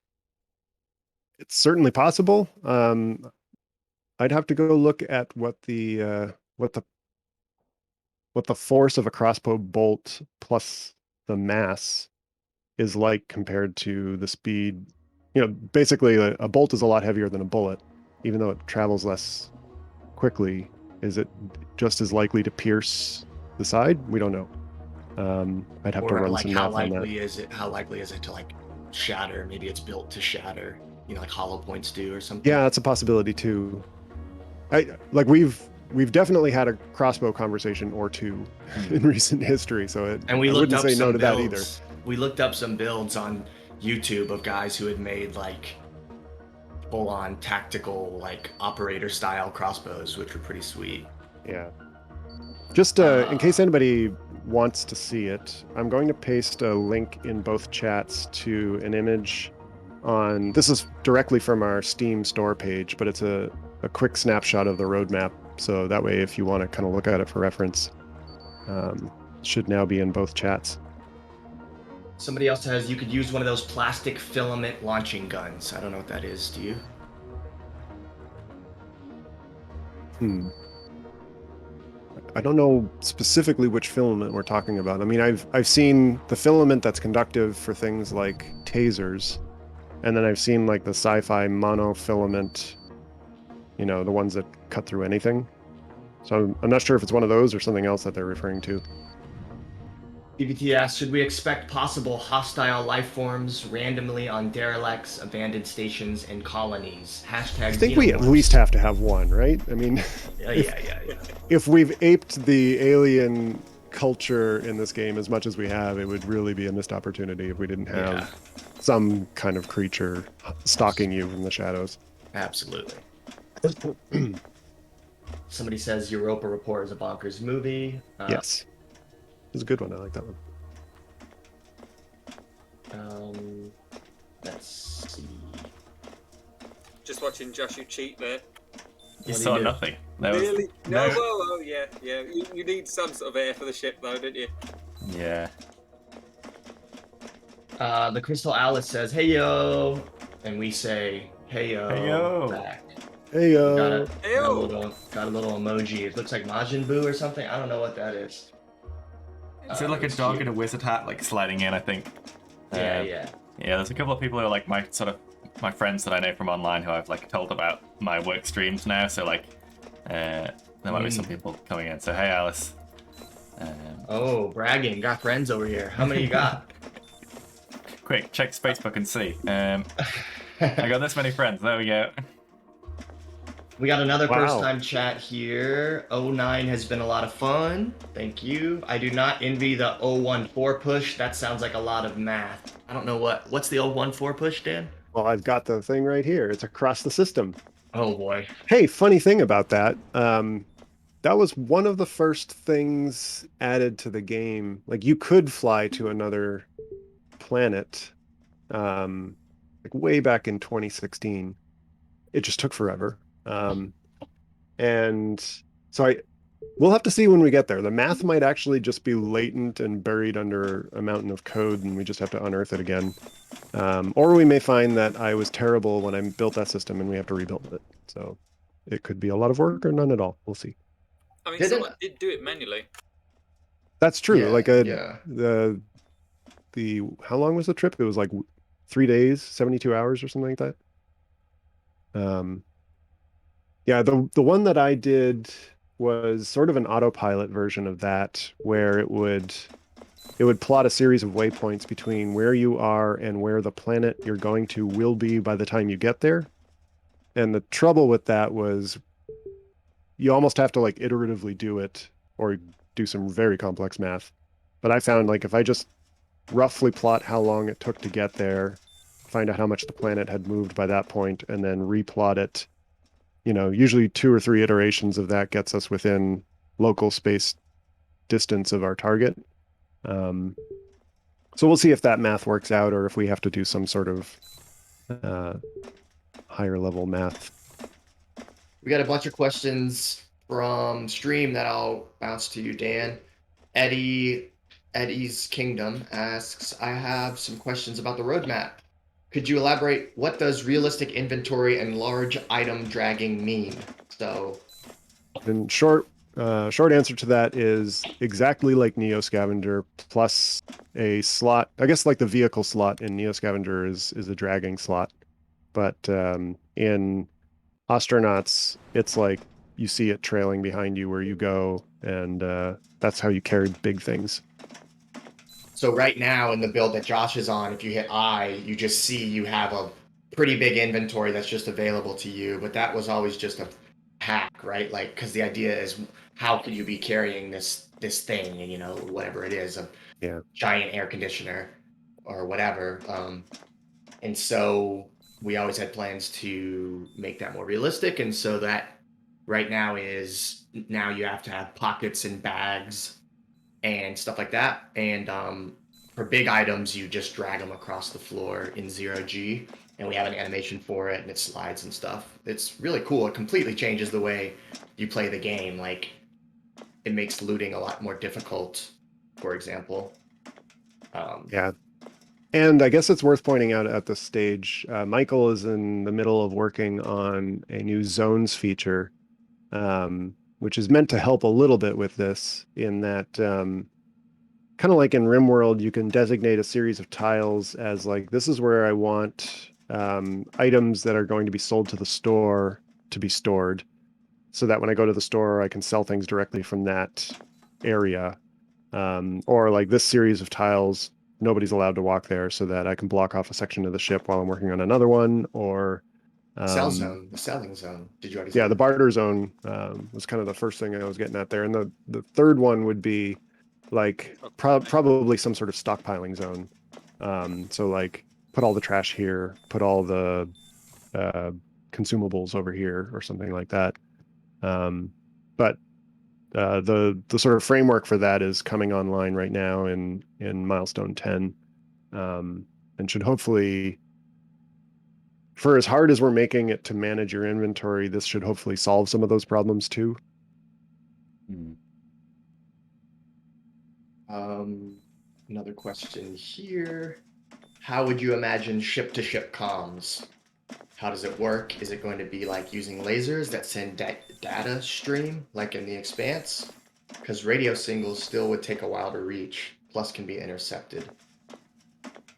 It's certainly possible. I'd have to go look at what the force of a crossbow bolt plus the mass is like compared to the speed. You know, basically a bolt is a lot heavier than a bullet, even though it travels less quickly. Is it just as likely to pierce the side? We don't know. I'd have to Or run like some how math on that. likely is it? How likely is it to like shatter? Maybe it's built to shatter. You know, like hollow points do or something. Yeah, it's a possibility too. We've definitely had a crossbow conversation or two in recent history, so And we I looked wouldn't up say no some to that either. builds. We looked up some builds on YouTube of guys who had made like full-on tactical, like operator-style crossbows, which were pretty sweet. Yeah. Just in case anybody wants to see it, I'm going to paste a link in both chats to an image on. This is directly from our Steam store page, but it's a quick snapshot of the roadmap. So that way, if you want to kind of look at it for reference, should now be in both chats. Somebody else says you could use one of those plastic filament launching guns. I don't know what that is. Do you? I don't know specifically which filament we're talking about. I mean, I've seen the filament that's conductive for things like tasers, and then I've seen like the sci-fi monofilament, you know, the ones that cut through anything. So I'm not sure if it's one of those or something else that they're referring to. BBT asks, should we expect possible hostile life forms randomly on derelicts, abandoned stations, and colonies? Hashtag I think we at xenomorphs. least have to have one, right? I mean, Yeah. if we've aped the alien culture in this game as much as we have, it would really be a missed opportunity if we didn't have some kind of creature stalking you from the shadows. Absolutely. Somebody says Europa Report is a bonkers movie. Yes. It's a good one. I like that one. Let's see. Just watching Joshu cheat there. You saw nothing. Really? No. Oh, yeah. You need some sort of air for the ship, though, don't you? Yeah. The Crystal Alice says, "Hey yo," and we say, "Hey yo." Hey yo. Back. Hey yo. Got a little emoji. It looks like Majin Buu or something. I don't know what that is. Is it like a dog in a wizard hat, like sliding in? I think. Yeah. Yeah, there's a couple of people who are like my friends that I know from online who I've like told about my work streams now. So like, there might be some people coming in. So hey, Alice. Oh, bragging! Got friends over here. How many you got? Quick, check Facebook and see. I got this many friends. There we go. We got another first-time chat here. 09 has been a lot of fun. Thank you. I do not envy the 014 push. That sounds like a lot of math. I don't know what's the 014 push, Dan? Well, I've got the thing right here. It's across the system. Oh boy. Hey, funny thing about that. That was one of the first things added to the game. Like you could fly to another planet, like way back in 2016. It just took forever. And so we'll have to see when we get there. The math might actually just be latent and buried under a mountain of code, and we just have to unearth it again. Or we may find that I was terrible when I built that system and we have to rebuild it. So it could be a lot of work or none at all. We'll see. I mean, someone did do it manually. That's true. Yeah, the how long was the trip? It was like 3 days, 72 hours or something like that. Yeah, the one that I did was sort of an autopilot version of that, where it would plot a series of waypoints between where you are and where the planet you're going to will be by the time you get there. And the trouble with that was you almost have to like iteratively do it or do some very complex math. But I found like if I just roughly plot how long it took to get there, find out how much the planet had moved by that point, and then replot it, you know, usually 2 or 3 iterations of that gets us within local space distance of our target. So we'll see if that math works out or if we have to do some sort of higher level math. We got a bunch of questions from stream that I'll bounce to you, Dan. Eddie's Kingdom asks, I have some questions about the roadmap. Could you elaborate? What does realistic inventory and large item dragging mean? So, In short answer to that is exactly like Neo Scavenger plus a slot. I guess like the vehicle slot in Neo Scavenger is a dragging slot, but in Ostranauts, it's like you see it trailing behind you where you go, and that's how you carry big things. so right now in the build that Josh is on, if you hit I, you just see you have a pretty big inventory that's just available to you. But that was always just a hack, right? Like, because the idea is, how could you be carrying this thing, you know, whatever it is, a giant air conditioner or whatever. And so we always had plans to make that more realistic, and so that right now you have to have pockets and bags and stuff like that. And for big items, you just drag them across the floor in 0G, and we have an animation for it, and it slides and stuff. It's really cool. It completely changes the way you play the game. Like, it makes looting a lot more difficult, for example. Yeah. And I guess it's worth pointing out at this stage, Michael is in the middle of working on a new zones feature, which is meant to help a little bit with this, in that kind of like in RimWorld, you can designate a series of tiles as like, this is where I want items that are going to be sold to the store to be stored, so that when I go to the store, I can sell things directly from that area. Or like this series of tiles, nobody's allowed to walk there, so that I can block off a section of the ship while I'm working on another one. Or Sell zone, the selling zone. Did you already say yeah, that? the barter zone was kind of the first thing I was getting at there. And the third one would be like probably some sort of stockpiling zone. So like put all the trash here, put all the consumables over here, or something like that. But the sort of framework for that is coming online right now in milestone 10, and should hopefully, for as hard as we're making it to manage your inventory, this should hopefully solve some of those problems too. Another question here. How would you imagine ship-to-ship comms? How does it work? Is it going to be like using lasers that send data stream, like in The Expanse? Because radio singles still would take a while to reach, plus can be intercepted.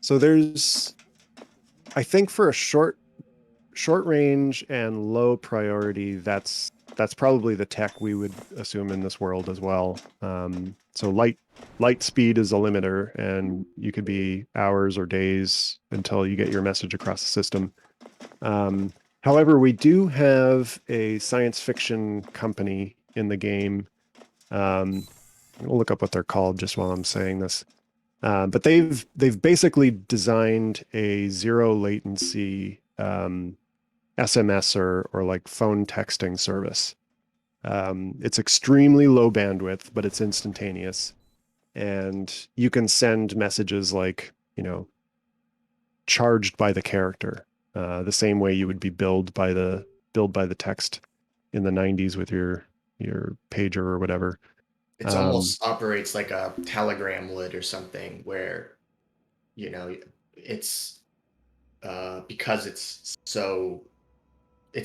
So there's, I think for a short range and low priority, that's probably the tech we would assume in this world as well. So light speed is a limiter, and you could be hours or days until you get your message across the system. However, we do have a science fiction company in the game. I'll look up what they're called just while I'm saying this. But they've basically designed a zero latency SMS or like phone texting service. It's extremely low bandwidth, but it's instantaneous, and you can send messages like, you know, charged by the character, the same way you would be billed by the text in the 90s with your pager or whatever. It almost operates like a telegram would or something, where, you know, it's because it's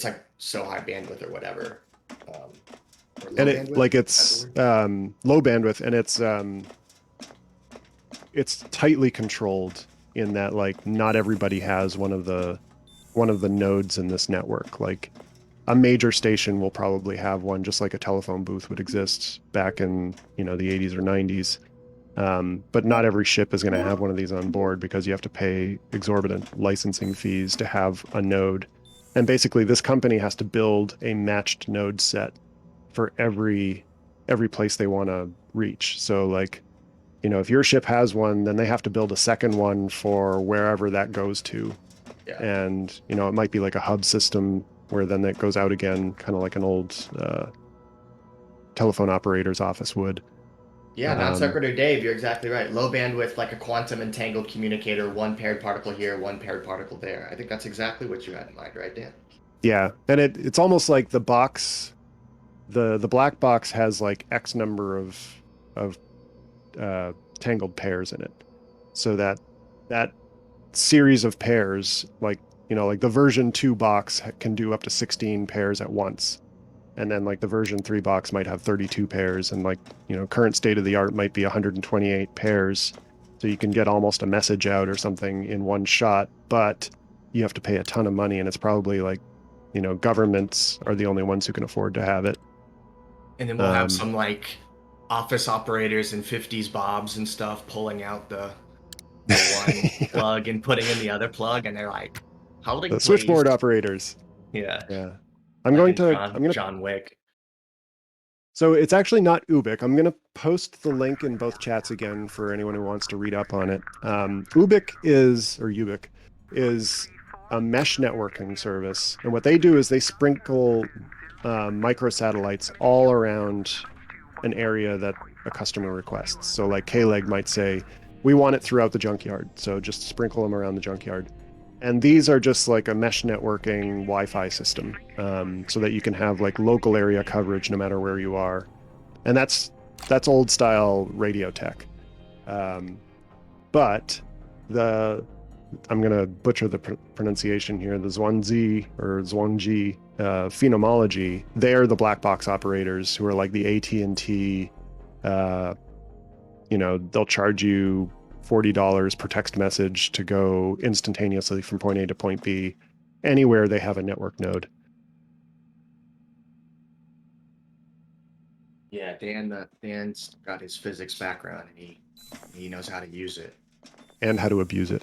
like so high bandwidth or whatever. And it bandwidth? Like it's low bandwidth, and it's tightly controlled in that like not everybody has one of the nodes in this network. Like a major station will probably have one, just like a telephone booth would exist back in, you know, the 80s or 90s. But not every ship is going to have one of these on board, because you have to pay exorbitant licensing fees to have a node. And basically this company has to build a matched node set for every place they want to reach. So like, you know, if your ship has one, then they have to build a second one for wherever that goes to. Yeah. And, you know, it might be like a hub system where then that goes out again, kind of like an old telephone operator's office would. Yeah, non sequitur Dave, you're exactly right. Low bandwidth, like a quantum entangled communicator, one paired particle here, one paired particle there. I think that's exactly what you had in mind, right, Dan? Yeah, and it's almost like the box, the black box has like X number of tangled pairs in it, so that series of pairs, like like the version 2 box can do up to 16 pairs at once, and then like the version 3 box might have 32 pairs, and like current state of the art might be 128 pairs, so you can get almost a message out or something in one shot, but you have to pay a ton of money, and it's probably like governments are the only ones who can afford to have it. And then we'll have some like office operators and 50s bobs and stuff pulling out the one plug and putting in the other plug, and they're like, holding the please. switchboard operators. Yeah. I'm Like gonna John Wick. So it's actually not Ubik. I'm going to post the link in both chats again for anyone who wants to read up on it. Ubik is a mesh networking service. And what they do is they sprinkle microsatellites all around an area that a customer requests. So like K-Leg might say, we want it throughout the junkyard. So just sprinkle them around the junkyard. And these are just like a mesh networking Wi-Fi system, so that you can have like local area coverage no matter where you are. And that's old style radio tech. But I'm going to butcher the pronunciation here, the Zhuangzi or Zhuangji phenomenology, they're the black box operators who are like the AT&T, they'll charge you $40 per text message to go instantaneously from point A to point B anywhere they have a network node. Yeah, Dan's got his physics background, and he knows how to use it. And how to abuse it.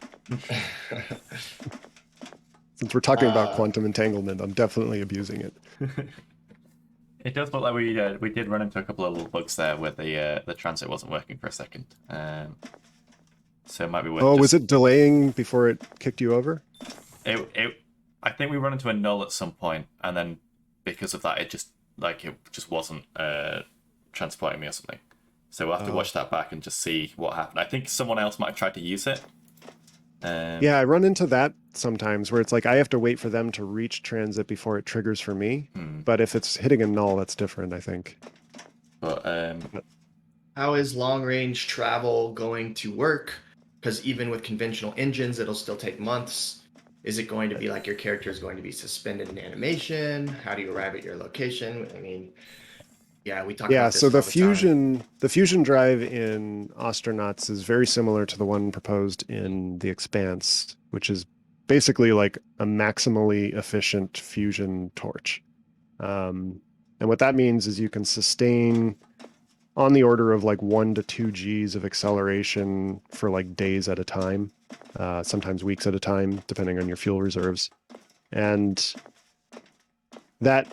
Since we're talking about quantum entanglement, I'm definitely abusing it. It does look like we did run into a couple of little bugs there where the transit wasn't working for a second. So it might be worth. Was it delaying before it kicked you over? I think we run into a null at some point, and then because of that, it just wasn't transporting me or something. So we'll have to watch that back and just see what happened. I think someone else might have tried to use it. Yeah, I run into that sometimes where it's like I have to wait for them to reach transit before it triggers for me. But if it's hitting a null, that's different, I think. But how is long range travel going to work? Because even with conventional engines, it'll still take months. Is it going to be like your character is going to be suspended in animation? How do you arrive at your location? I mean, yeah, we talked about this. So the time. fusion drive in Ostranauts is very similar to the one proposed in The Expanse, which is basically like a maximally efficient fusion torch. And what that means is you can sustain on the order of like 1 to 2 Gs of acceleration for like days at a time, sometimes weeks at a time, depending on your fuel reserves. And that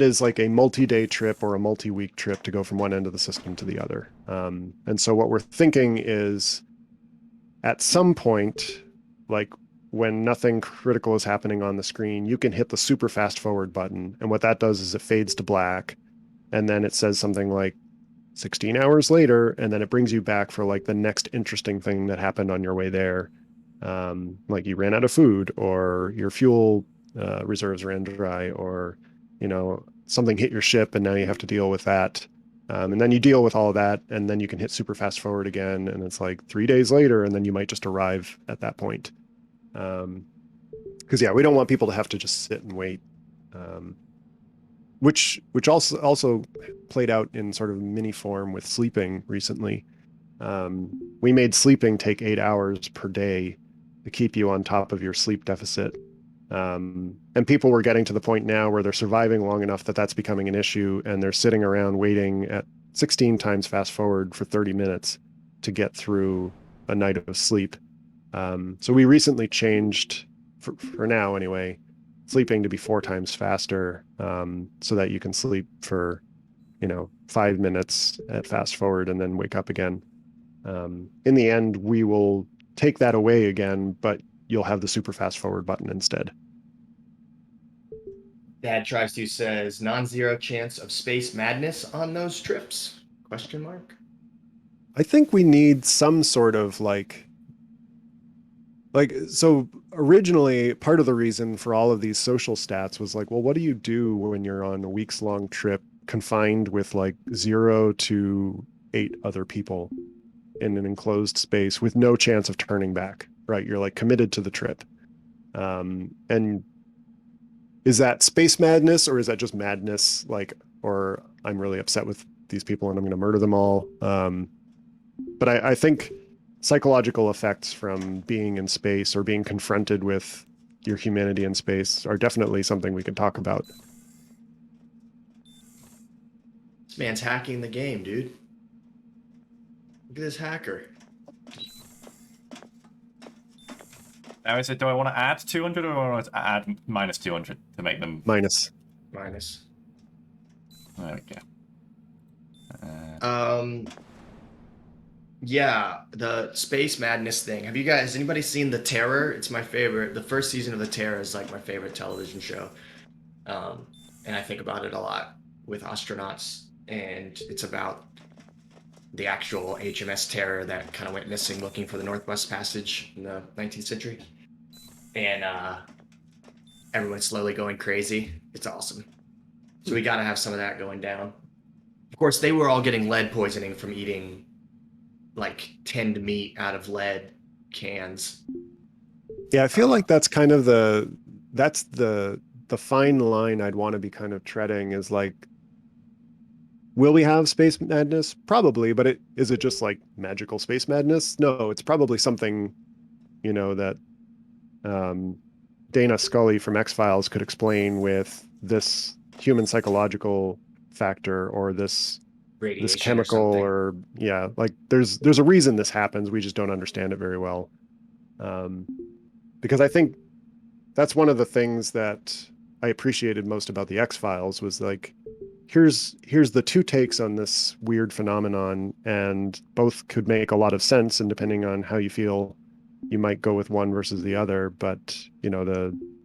is like a multi-day trip or a multi-week trip to go from one end of the system to the other. And so what we're thinking is at some point, like when nothing critical is happening on the screen, you can hit the super fast forward button. And what that does is it fades to black. And then it says something like 16 hours later, and then it brings you back for like the next interesting thing that happened on your way there. Like you ran out of food, or your fuel reserves ran dry, or something hit your ship and now you have to deal with that. And then you deal with all of that, and then you can hit super fast forward again, and it's like 3 days later, and then you might just arrive at that point. Because we don't want people to have to just sit and wait. Which also played out in sort of mini form with sleeping recently. We made sleeping take 8 hours per day to keep you on top of your sleep deficit. And people were getting to the point now where they're surviving long enough that that's becoming an issue, and they're sitting around waiting at 16 times fast forward for 30 minutes to get through a night of sleep. So we recently changed, for now anyway, sleeping to be 4 times faster, so that you can sleep for 5 minutes at fast forward and then wake up again. In the end, we will take that away again, but you'll have the super fast forward button instead. Dad Tries To says non-zero chance of space madness on those trips. Question mark? I think we need some sort of like so originally part of the reason for all of these social stats was like, well, what do you do when you're on a weeks long trip confined with like 0 to 8 other people in an enclosed space with no chance of turning back, right? You're like committed to the trip. And is that space madness or is that just madness? Like, or I'm really upset with these people and I'm going to murder them all. But I think psychological effects from being in space or being confronted with your humanity in space are definitely something we can talk about. This man's hacking the game, dude. Look at this hacker. Now is it, do I want to add 200 or do I want to add minus 200 to make them... Minus. There we go. Yeah, the space madness thing. Has anybody seen The Terror? It's my favorite. The first season of The Terror is like my favorite television show. And I think about it a lot with Ostranauts. And it's about the actual HMS Terror that kind of went missing looking for the Northwest Passage in the 19th century. And everyone's slowly going crazy. It's awesome. So we got to have some of that going down. Of course, they were all getting lead poisoning from eating like tinned meat out of lead cans. Yeah, I feel like that's kind of the fine line I'd want to be kind of treading is like, will we have space madness? Probably, but is it just like magical space madness? No, it's probably something, that Dana Scully from X-Files could explain with this human psychological factor or this chemical or like there's a reason this happens. We just don't understand it very well. Because I think that's one of the things that I appreciated most about the X-Files was like, here's the two takes on this weird phenomenon, and both could make a lot of sense, and depending on how you feel, you might go with one versus the other, but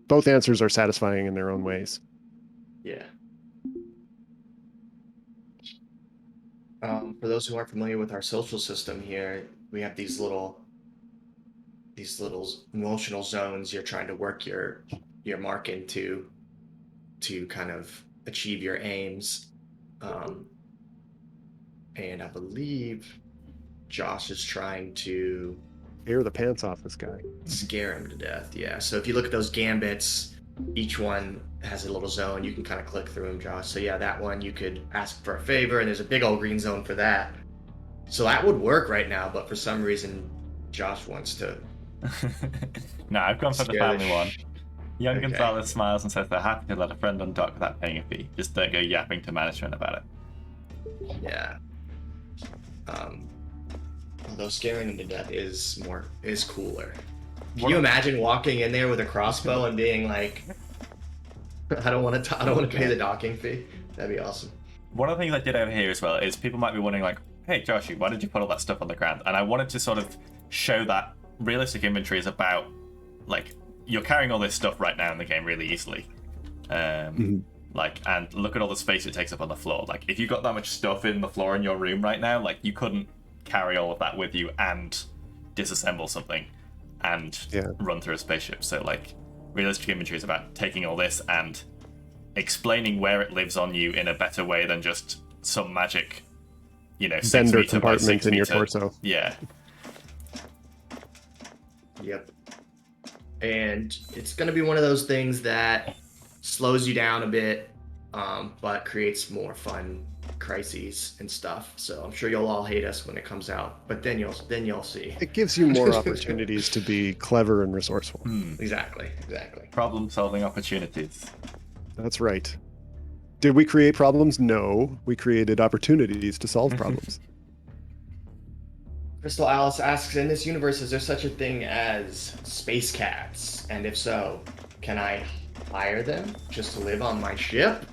both answers are satisfying in their own ways. Yeah. For those who aren't familiar with our social system here, we have these little emotional zones you're trying to work your mark into to kind of achieve your aims. And I believe Josh is trying to Tear the pants off this guy. Scare him to death, yeah. So if you look at those gambits, each one has a little zone. You can kind of click through them, Josh. So yeah, that one you could ask for a favor, and there's a big old green zone for that. So that would work right now, but for some reason, Josh wants to... No, I've gone for the family one. Young Okay. Gonzalez smiles and says they're happy to let a friend undock without paying a fee. Just don't go yapping to management about it. Yeah. Although scaring him to death is cooler. Can you imagine walking in there with a crossbow and being like, I don't want to pay the docking fee? That'd be awesome. One of the things I did over here as well is people might be wondering like, hey Joshu, why did you put all that stuff on the ground? And I wanted to sort of show that realistic inventory is about like you're carrying all this stuff right now in the game really easily. Like, and look at all the space it takes up on the floor. Like, if you got that much stuff in the floor in your room right now, like you couldn't carry all of that with you and disassemble something and run through a spaceship. So like realistic inventory is about taking all this and explaining where it lives on you in a better way than just some magic, 6 Bender meter by 6 compartment in your meter. torso. Yeah. Yep. And it's going to be one of those things that slows you down a bit, but creates more fun crises and stuff. So I'm sure you'll all hate us when it comes out, but then you'll see. It gives you more opportunities to be clever and resourceful. Exactly. Problem solving opportunities. That's right. Did we create problems? No, we created opportunities to solve problems. Crystal Alice asks, in this universe, is there such a thing as space cats? And if so, can I hire them just to live on my ship?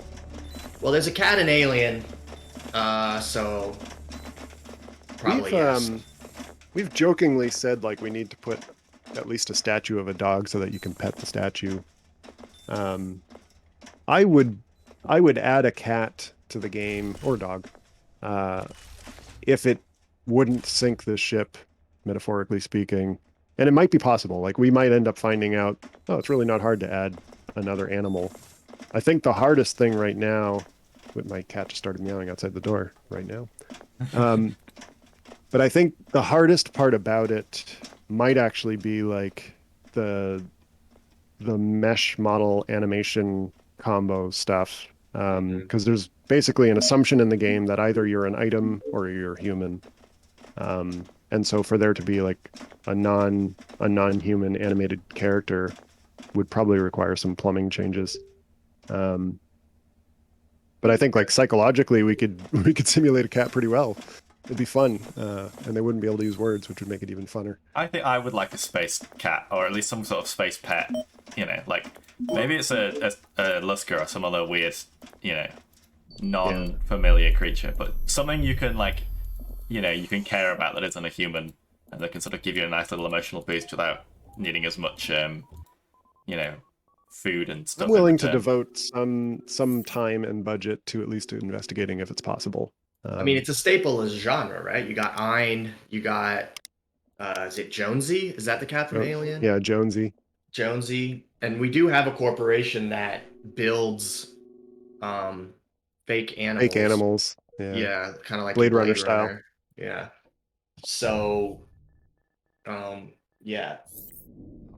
Well, there's a cat in Alien, so probably yes. We've jokingly said like we need to put at least a statue of a dog so that you can pet the statue. I would add a cat to the game or dog if it wouldn't sink the ship, metaphorically speaking. And it might be possible. Like we might end up finding out, oh, it's really not hard to add another animal. I think the hardest thing right now, with my cat just started meowing outside the door right now. But I think the hardest part about it might actually be like the mesh model animation combo stuff. Because there's basically an assumption in the game that either you're an item or you're human. And so for there to be like a non-human animated character would probably require some plumbing changes. But I think like psychologically we could simulate a cat pretty well. It'd be fun, and they wouldn't be able to use words, which would make it even funner. I think I would like a space cat, or at least some sort of space pet. You know, like maybe it's a Lusker or some other weird, you know, non-familiar creature, but something you can like, you know, you can care about that isn't a human, and that can sort of give you a nice little emotional boost without needing as much, you know, food and stuff. I'm willing to devote some time and budget to at least investigating if it's possible. I mean, it's a staple as a genre, right? You got Ein, you got, is it Jonesy? Is that the cat from Alien? Yeah, Jonesy. Jonesy. And we do have a corporation that builds fake animals. Fake animals. Yeah, kind of like Blade Runner style. Yeah. So, yeah.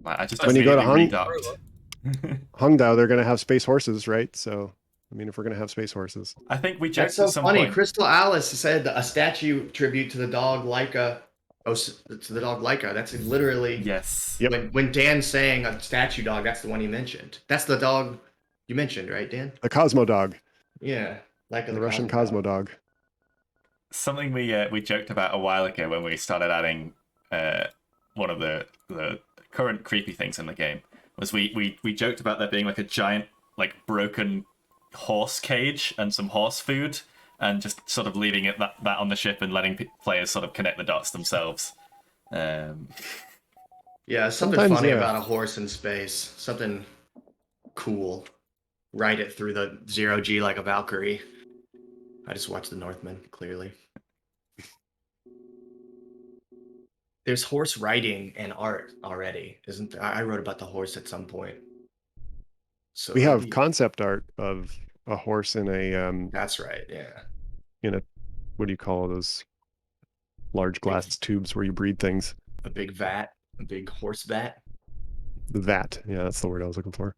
I just when you go to Hungdao, they're going to have space horses, right? So, I mean, if we're going to have space horses. I think we checked That's so at some funny. point. Crystal Alice said a statue tribute to the dog Laika. Oh, to the dog Laika. That's literally... Yes. Yep. When Dan's saying a statue dog, that's the one he mentioned. That's the dog you mentioned, right, Dan? The Cosmo dog. Yeah. Laika The Russian Cosmo dog. Something we joked about a while ago when we started adding one of the current creepy things in the game was we joked about there being like a giant like broken horse cage and some horse food, and just sort of leaving it that on the ship and letting players sort of connect the dots themselves. Yeah, something Sometimes, funny yeah. about a horse in space. Something cool. Ride it through the 0G like a Valkyrie. I just watched The Northman, clearly. There's horse riding and art already, isn't there? I wrote about the horse at some point. So We have maybe- concept art of a horse in a That's right, yeah. what do you call those large glass tubes where you breed things? A big vat, a big horse vat. The vat. Yeah, that's the word I was looking for.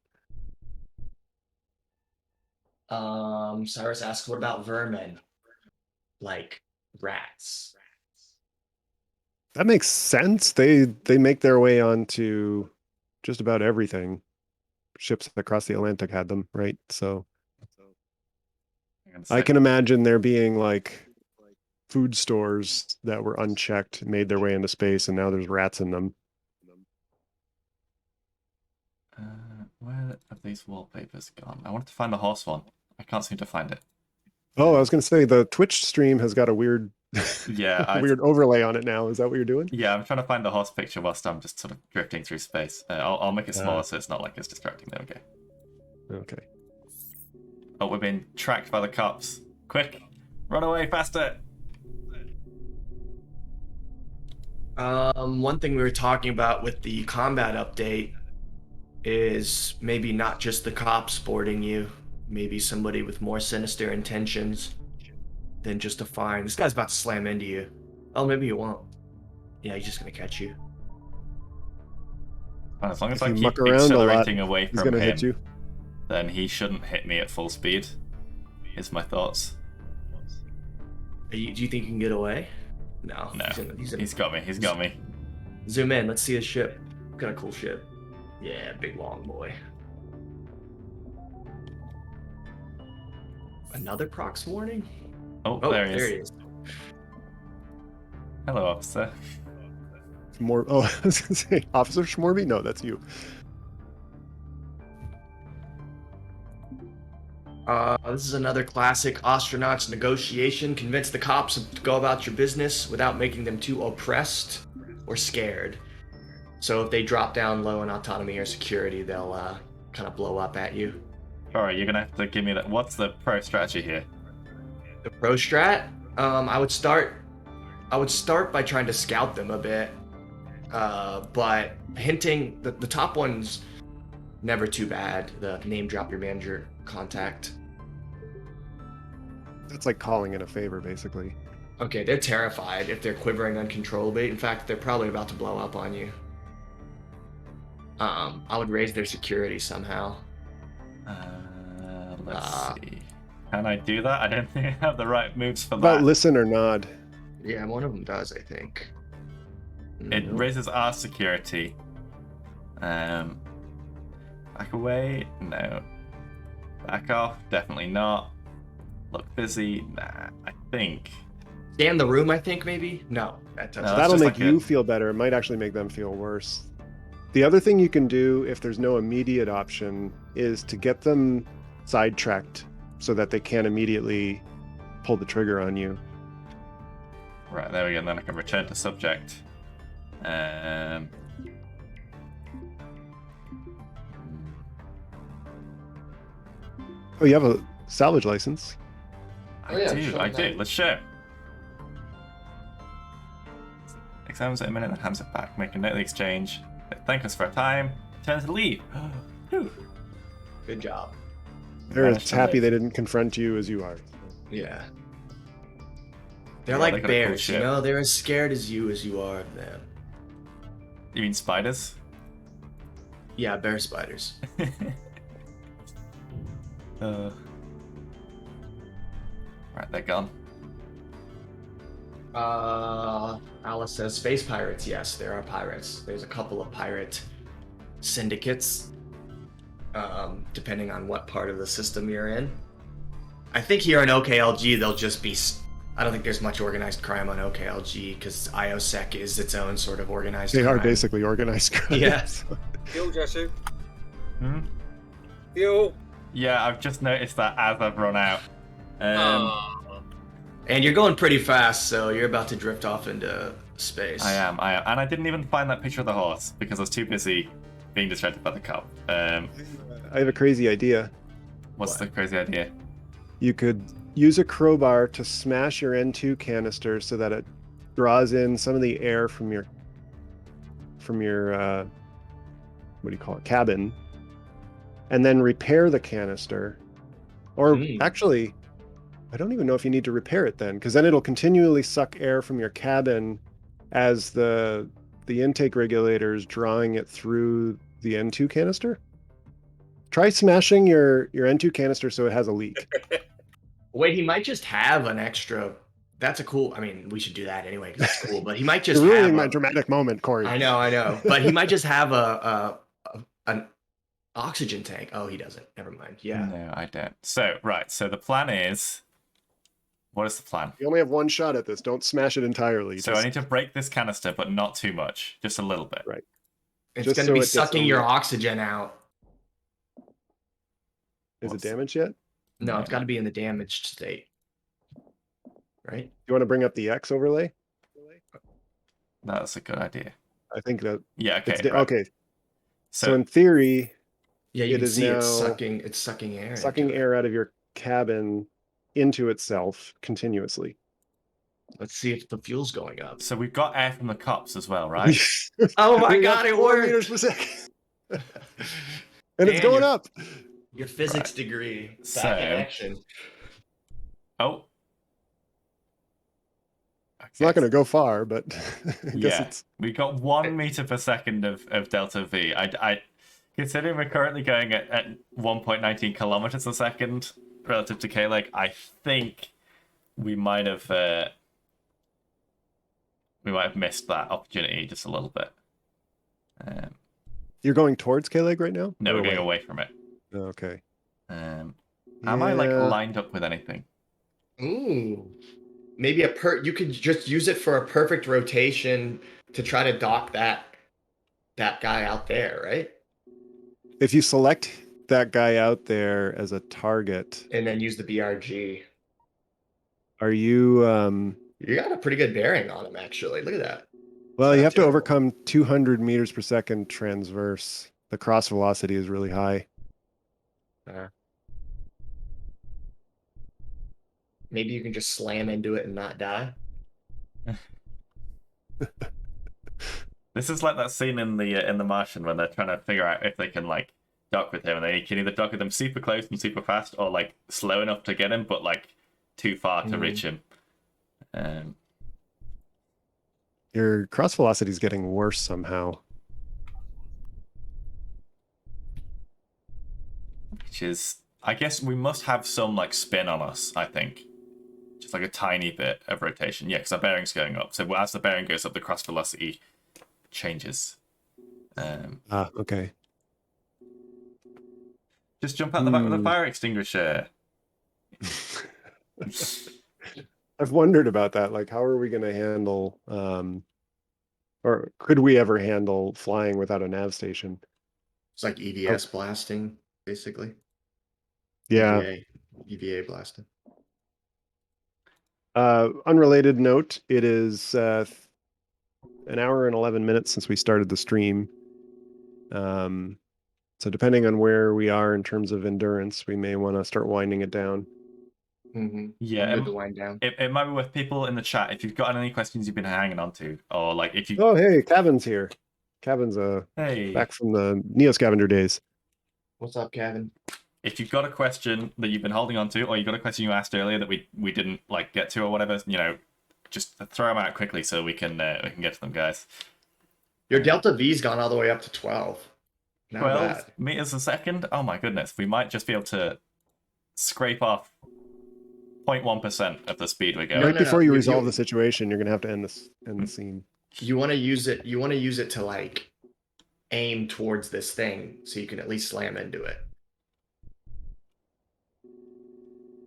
Cyrus asks, what about vermin? Like rats. That makes sense. They make their way onto just about everything. Ships across the Atlantic had them, right? So I can imagine there being like food stores that were unchecked, made their way into space, and now there's rats in them. Where have these wallpapers gone? I wanted to find the horse one. I can't seem to find it. Oh, I was going to say the Twitch stream has got a weird, Yeah, weird overlay on it now. Is that what you're doing? Yeah, I'm trying to find the horse picture whilst I'm just sort of drifting through space. I'll make it smaller so it's not like it's distracting. There we go. Okay. Oh, we're being tracked by the cops. Quick, run away faster. One thing we were talking about with the combat update is maybe not just the cops boarding you, maybe somebody with more sinister intentions than just a fine. This guy's about to slam into you. Oh, maybe he won't. Yeah, he's just gonna catch you. As long as If I you keep muck around a lot, accelerating away He's from going to him, hit you. then he shouldn't hit me at full speed. Is my thoughts. Do you think you can get away? No. No, He's in. he's got me. He's got me. Zoom in. Let's see his ship. Got a cool ship. Yeah, big long boy. Another prox warning? Oh, Oh, there he there is. he is. Hello, officer. More. Oh, I was going to say, Officer Schmorby? No, that's you. This is another classic Ostranauts negotiation. Convince the cops to go about your business without making them too oppressed or scared. So if they drop down low in autonomy or security, they'll kind of blow up at you. Alright, you're gonna have to give me that. What's the pro strategy here? The pro strat, I would start I would start by trying to scout them a bit, but hinting the top one's never too bad. The name drop your manager contact. That's like calling in a favor, basically. Okay, they're terrified if they're quivering uncontrollably. In fact, they're probably about to blow up on you. I would raise their security somehow. Let's see. Can I do that? I don't think I have the right moves for About that. listen or nod. Yeah, one of them does, I think. It Nope. raises our security. Back away? No. Back off? Definitely not. Look busy? Nah. I think. Scan the room, I think, maybe? No, that doesn't. No, that's That'll just make like you a- feel better. It might actually make them feel worse. The other thing you can do, if there's no immediate option, is to get them sidetracked so that they can't immediately pull the trigger on you. Right, there we go. And then I can return to subject. Oh, you have a salvage license. Oh, yeah, I do. show I them do. that. Let's share. Examines it a minute and hands it back. Make a note of the exchange. They thank us for our time. Turn to leave. Whew. Good job. They're Managed as to happy live. they didn't confront you as you are. Yeah. They're Yeah, like they got a cool bears, you ship. know? They're as scared as you are of them. You mean spiders? Yeah, bear spiders. Right, they're gone. Alice says space pirates. Yes, there are pirates. There's a couple of pirate syndicates, depending on what part of the system you're in. I think here in OKLG, they'll just be. I don't think there's much organized crime on OKLG because IOSEC is its own sort of organized They crime. are basically organized crime. Yeah. Fuel, Joshu. Hmm? Fuel. Yeah, I've just noticed that as I've run out. Aw. And you're going pretty fast, so you're about to drift off into space. I am. And I didn't even find that picture of the horse because I was too busy being distracted by the cop. I have a crazy idea. What's the crazy idea? You could use a crowbar to smash your N2 canister so that it draws in some of the air from your what do you call it, cabin, and then repair the canister. Or actually, I don't even know if you need to repair it then, because then it'll continually suck air from your cabin as the intake regulator is drawing it through the N2 canister. Try smashing your N2 canister so it has a leak. Wait, he might just have an extra. That's a cool. I mean, we should do that anyway because it's cool. But he might just You're ruining have. my dramatic moment, Corey. I know. But he might just have an oxygen tank. Oh, he doesn't. Never mind. Yeah. No, I don't. So, right. So the plan is. What is the plan? You only have one shot at this. Don't smash it entirely. So I need to break this canister, but not too much. Just a little bit. Right. It's Just going so to be it gets sucking a your leak. oxygen out. Is it What's- damaged yet? No, it's got to be in the damaged state. Right? You want to bring up the X overlay? That's a good idea. I think that Yeah, okay. it's right. okay. So So, in theory, Yeah, you It can is see it's now sucking. It's sucking air. sucking into it. air out of your cabin into itself continuously. Let's see if the fuel's going up. so we've got air from the cops as well, right? Oh my Bring god, up it 4 worked! meters per second. And it's Man, going you're- up. Your physics degree back So- in action. Oh. It's not going to go far, but I guess Yeah. it's We got 1 meter per second of delta V. I considering we're currently going at 1.19 kilometers a second relative to K-Leg, I think we might have missed that opportunity just a little bit. you're going towards K-Leg right now? No, Or we're going away from it. Oh, okay. Am I like Yeah. lined up with anything? Ooh. Maybe you could just use it for a perfect rotation to try to dock that guy out there, right? If you select that guy out there as a target, And then use the BRG. are you You got a pretty good bearing on him, actually. Look at that. well, you Not have to terrible. overcome 200 meters per second transverse. The cross velocity is really high. Maybe you can just slam into it and not die. This is like that scene in the Martian when they're trying to figure out if they can like dock with him, and they can either dock with him super close and super fast, or like slow enough to get him, but like too far to reach him. Your cross velocity is getting worse somehow. Which is, I guess we must have some like spin on us, I think. Just like a tiny bit of rotation. Yeah, because our bearing's going up. So as the bearing goes up, the cross velocity changes. Okay. Just jump out the back with a fire extinguisher. I've wondered about that. Like, how are we going to handle, or could we ever handle flying without a nav station? It's like EVS blasting, basically. Yeah. EVA blasting. Unrelated note, it is an hour and 11 minutes since we started the stream. So depending on where we are in terms of endurance, we may want to start winding it down. Yeah, Good to wind down. It might be with people in the chat, if you've got any questions you've been hanging on to, or like if you... Oh, hey, Kevin's here. Kevin's hey, back from the Neo Scavenger days. What's up, Kevin? If you've got a question that you've been holding on to, or you've got a question you asked earlier that we didn't like get to or whatever, you know, just throw them out quickly so we can get to them, guys. Your Delta V's gone all the way up to 12. Not 12 bad. meters a second? Oh my goodness, we might just be able to scrape off 0.1% of the speed we're going. Right before you resolve the situation, you're gonna have to end the scene. You want to use it. You want to use it to like aim towards this thing, so you can at least slam into it.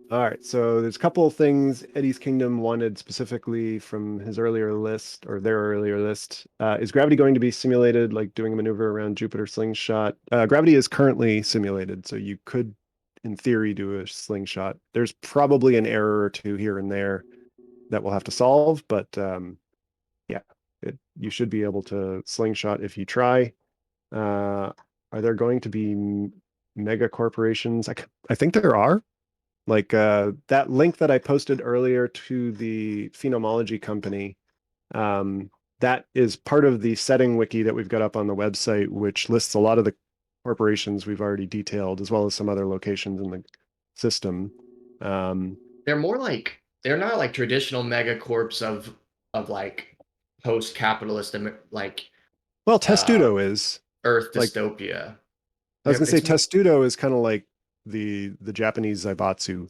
All right, so there's a couple of things Eddie's Kingdom wanted specifically from his earlier list, or their earlier list. Is gravity going to be simulated, like doing a maneuver around Jupiter slingshot? Gravity is currently simulated, so you could, in theory, do a slingshot. There's probably an error or two here and there that we'll have to solve, but yeah, you should be able to slingshot if you try. Are there going to be mega corporations? I think there are. Like that link that I posted earlier to the phenomenology company, that is part of the setting wiki that we've got up on the website, which lists a lot of the corporations we've already detailed, as well as some other locations in the system. They're not like traditional megacorps of like post-capitalist like. Well, Testudo is Earth like, dystopia. I was gonna say Testudo is kind of like the Japanese Zaibatsu,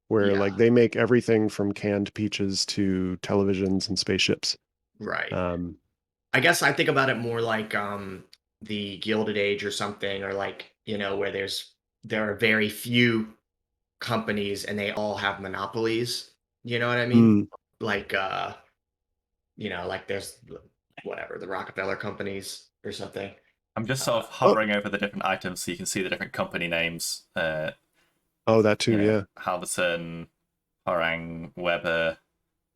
where like they make everything from canned peaches to televisions and spaceships. Right. I guess I think about it more like the Gilded Age or something, or like, you know, where there are very few companies and they all have monopolies. You know what I mean? Like you know, like there's whatever, the Rockefeller companies or something. I'm just sort of hovering over the different items so you can see the different company names. Oh, that too, yeah. Halverson, Orang, Weber,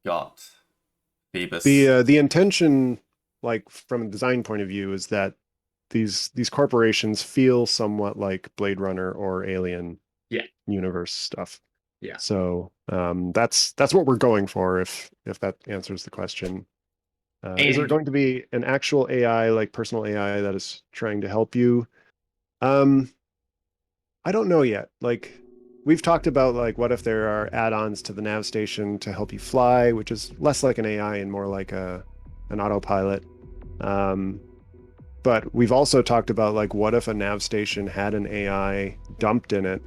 Gott, Phoebus. The intention, like from a design point of view, is that these corporations feel somewhat like Blade Runner or Alien universe stuff. Yeah. So that's what we're going for, if that answers the question. Is there going to be an actual AI, like personal AI, that is trying to help you? I don't know yet. Like, we've talked about, like, what if there are add-ons to the nav station to help you fly, which is less like an AI and more like an autopilot. But we've also talked about, like, what if a nav station had an AI dumped in it,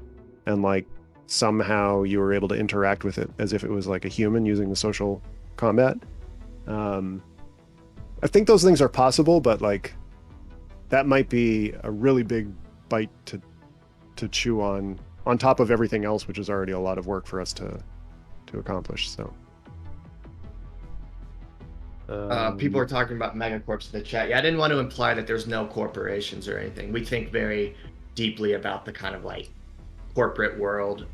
and like somehow you were able to interact with it as if it was like a human using the social combat. I think those things are possible, but like that might be a really big bite to chew on top of everything else, which is already a lot of work for us to accomplish. So people are talking about megacorps in the chat. Yeah, I didn't want to imply that there's no corporations or anything. We think very deeply about the kind of like corporate world,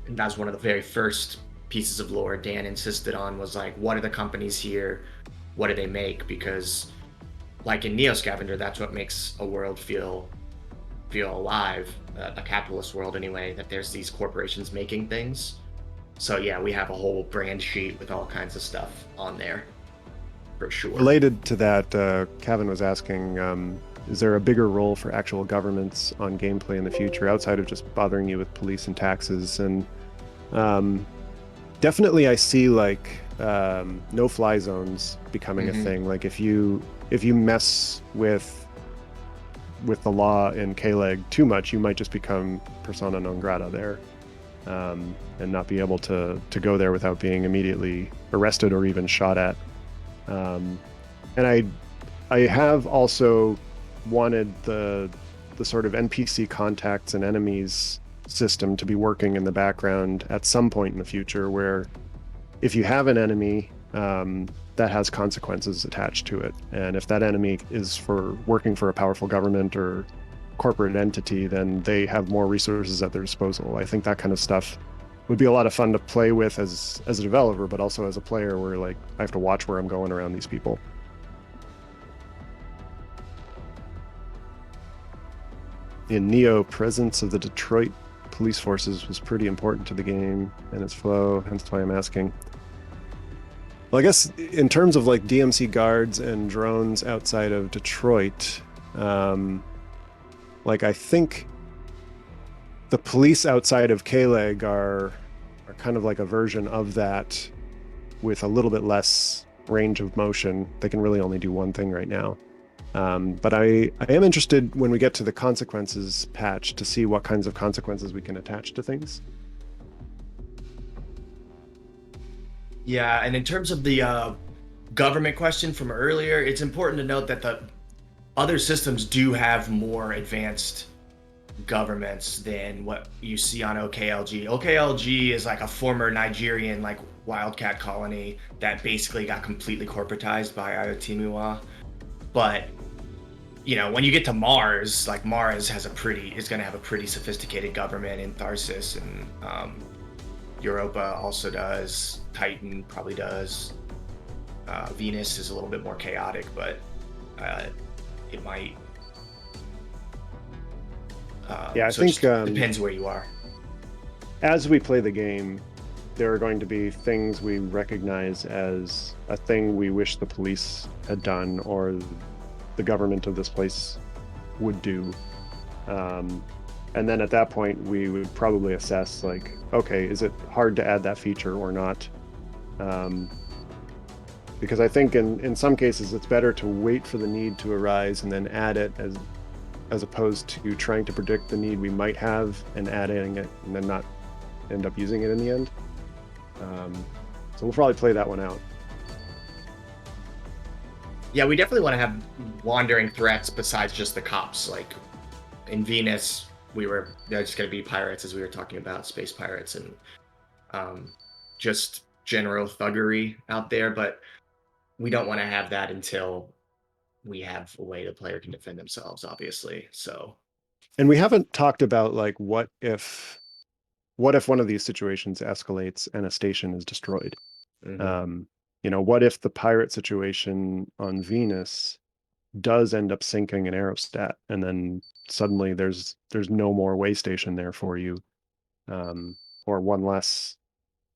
and that's one of the very first pieces of lore Dan insisted on, was like, what are the companies here? What do they make? Because like in Neo Scavenger, that's what makes a world feel alive, a capitalist world anyway, that there's these corporations making things. So yeah, we have a whole brand sheet with all kinds of stuff on there. for sure. Related to that, Kevin was asking, is there a bigger role for actual governments on gameplay in the future outside of just bothering you with police and taxes? And definitely I see like no-fly zones becoming a thing. Like if you mess with the law in K-Leg too much, you might just become persona non grata there, and not be able to go there without being immediately arrested or even shot at. And I have also wanted the sort of NPC contacts and enemies system to be working in the background at some point in the future, where if you have an enemy that has consequences attached to it, and if that enemy is working for a powerful government or corporate entity, then they have more resources at their disposal. I think that kind of stuff would be a lot of fun to play with as a developer, but also as a player, where like I have to watch where I'm going around these people. In Neo, presence of the Detroit police forces was pretty important to the game and its flow, hence why I'm asking. Well, I guess in terms of like DMC guards and drones outside of Detroit, like I think the police outside of K-Leg are kind of like a version of that with a little bit less range of motion. They can really only do one thing right now. But I am interested when we get to the consequences patch to see what kinds of consequences we can attach to things. Yeah, and in terms of the government question from earlier, it's important to note that the other systems do have more advanced governments than what you see on OKLG. OKLG is like a former Nigerian like wildcat colony that basically got completely corporatized by Ayotimuwa. But you know, when you get to Mars, like Mars is going to have a pretty sophisticated government in Tharsis, and Europa also does. Titan probably does. Venus is a little bit more chaotic, but it might. Yeah, I so think it depends where you are. As we play the game, there are going to be things we recognize as a thing we wish the police had done or the government of this place would do. And then at that point, we would probably assess like, okay, is it hard to add that feature or not? Because I think in some cases, it's better to wait for the need to arise and then add it as opposed to trying to predict the need we might have and adding it and then not end up using it in the end. So we'll probably play that one out. Yeah, we definitely want to have wandering threats besides just the cops. Like in Venus, they're just going to be pirates, as we were talking about, space pirates, and just general thuggery out there. But we don't want to have that until we have a way the player can defend themselves, obviously. So, and we haven't talked about like what if one of these situations escalates and a station is destroyed. You know, what if the pirate situation on Venus does end up sinking an aerostat, and then suddenly there's no more way station there for you, or one less.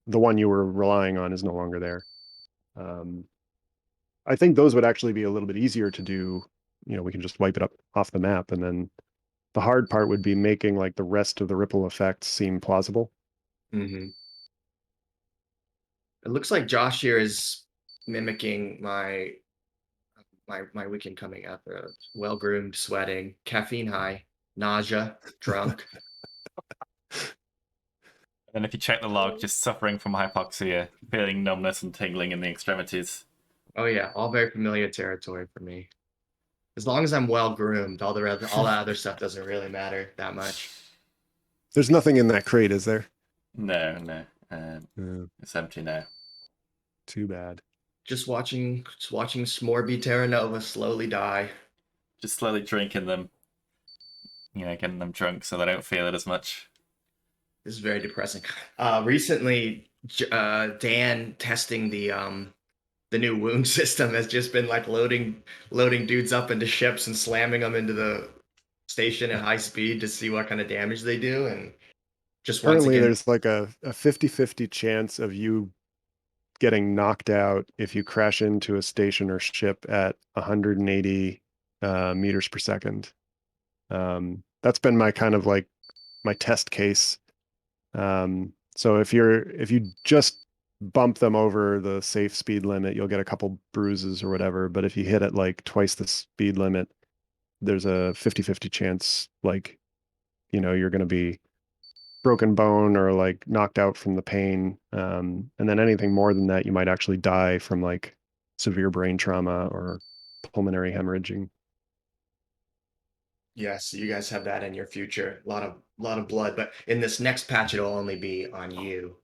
The one you were relying on is no longer there. I think those would actually be a little bit easier to do. You know, we can just wipe it up off the map, and then the hard part would be making like the rest of the ripple effects seem plausible. It looks like Josh here is mimicking my weekend coming up. Well-groomed, sweating, caffeine high, nausea, drunk. And if you check the log, just suffering from hypoxia, feeling numbness and tingling in the extremities. Oh yeah, all very familiar territory for me. As long as I'm well-groomed, all that other stuff doesn't really matter that much. There's nothing in that crate, is there? No. It's empty now. Too bad. Just watching Smorby Terra Nova slowly die. Just slowly drinking them. You know, getting them drunk so they don't feel it as much. This is very depressing. Recently, Dan testing the new wound system has just been like loading dudes up into ships and slamming them into the station at high speed to see what kind of damage they do. And just once Currently, again, there's like a 50-50 chance of you getting knocked out if you crash into a station or ship at 180 meters per second. That's been my kind of like my test case. So if you just bump them over the safe speed limit, you'll get a couple bruises or whatever. But if you hit it like twice the speed limit, there's a 50-50 chance, like, you're going to be broken bone or like knocked out from the pain. And then anything more than that, you might actually die from like severe brain trauma or pulmonary hemorrhaging. Yes, you guys have that in your future. A lot of blood, but in this next patch, it'll only be on you.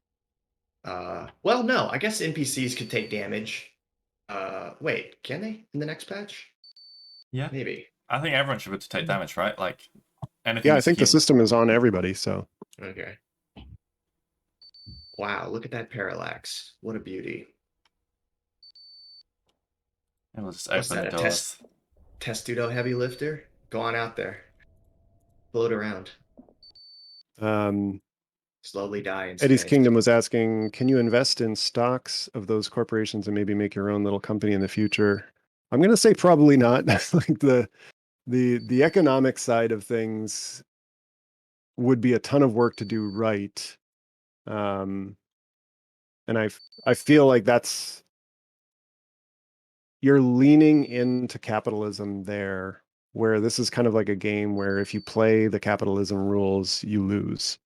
Well, no, I guess NPCs could take damage. Wait, can they in the next patch? Yeah. Maybe. I think everyone should be able to take damage, right? Like anything. Yeah, I think the system is on everybody. So Okay. Wow, look at that parallax. What a beauty. We'll just What's open that, the a doors. testudo heavy lifter? Go on out there. Float around. Slowly die in Eddie's space. Kingdom was asking, can you invest in stocks of those corporations and maybe make your own little company in the future? I'm going to say probably not. Like the economic side of things would be a ton of work to do right. And I feel like you're leaning into capitalism there, where this is kind of like a game where if you play the capitalism rules, you lose.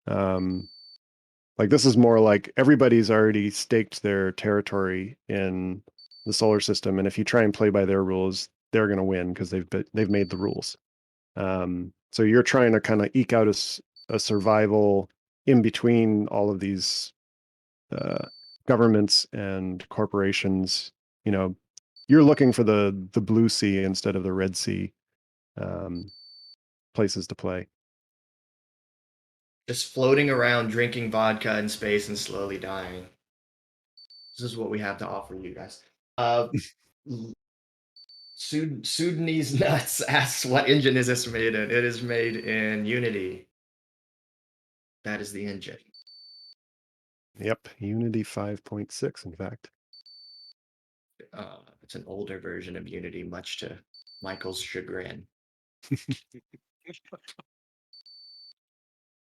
Like this is more like everybody's already staked their territory in the solar system, and if you try and play by their rules, they're going to win because they've made the rules. So you're trying to kind of eke out a survival in between all of these governments and corporations. You're looking for the blue sea instead of the red sea places to play. Just floating around, drinking vodka in space and slowly dying. This is what we have to offer you guys. Sudanese Nuts asks, what engine is this made in? It is made in Unity. That is the engine. Yep, Unity 5.6, in fact. It's an older version of Unity, much to Michael's chagrin.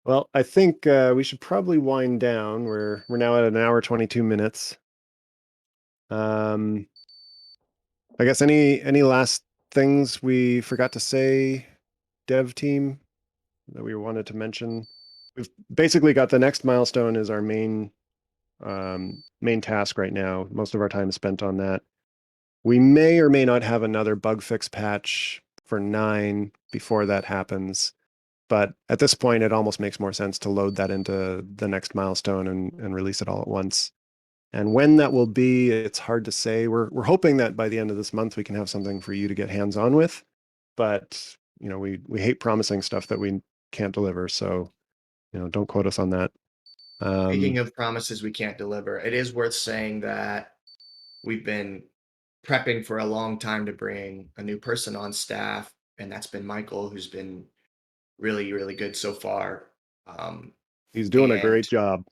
Well, I think we should probably wind down. We're now at an hour 22 minutes. I guess any last things we forgot to say, dev team, that we wanted to mention? We've basically got the next milestone is our main task right now. Most of our time is spent on that. We may or may not have another bug fix patch for 9 before that happens. But at this point, it almost makes more sense to load that into the next milestone and release it all at once. And when that will be, it's hard to say. We're hoping that by the end of this month, we can have something for you to get hands-on with. But, we hate promising stuff that we can't deliver. So, don't quote us on that. Speaking of promises we can't deliver, it is worth saying that we've been prepping for a long time to bring a new person on staff, and that's been Michael, who's been really, really good so far. He's doing a great job.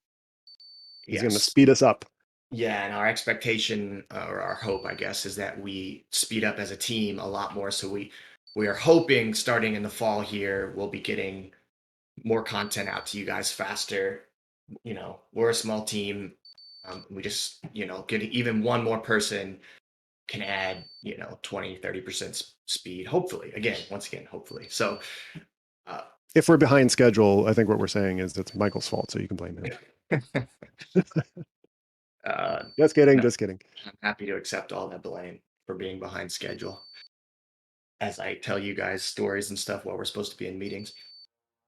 He's going to speed us up. Yeah, and our expectation or our hope, I guess, is that we speed up as a team a lot more. So we are hoping starting in the fall here, we'll be getting more content out to you guys faster. We're a small team. We just, getting even one more person can add, 20-30% speed, hopefully. Once again, hopefully. So if we're behind schedule, I think what we're saying is it's Michael's fault, so you can blame him. Just kidding. I'm happy to accept all that blame for being behind schedule as I tell you guys stories and stuff while we're supposed to be in meetings.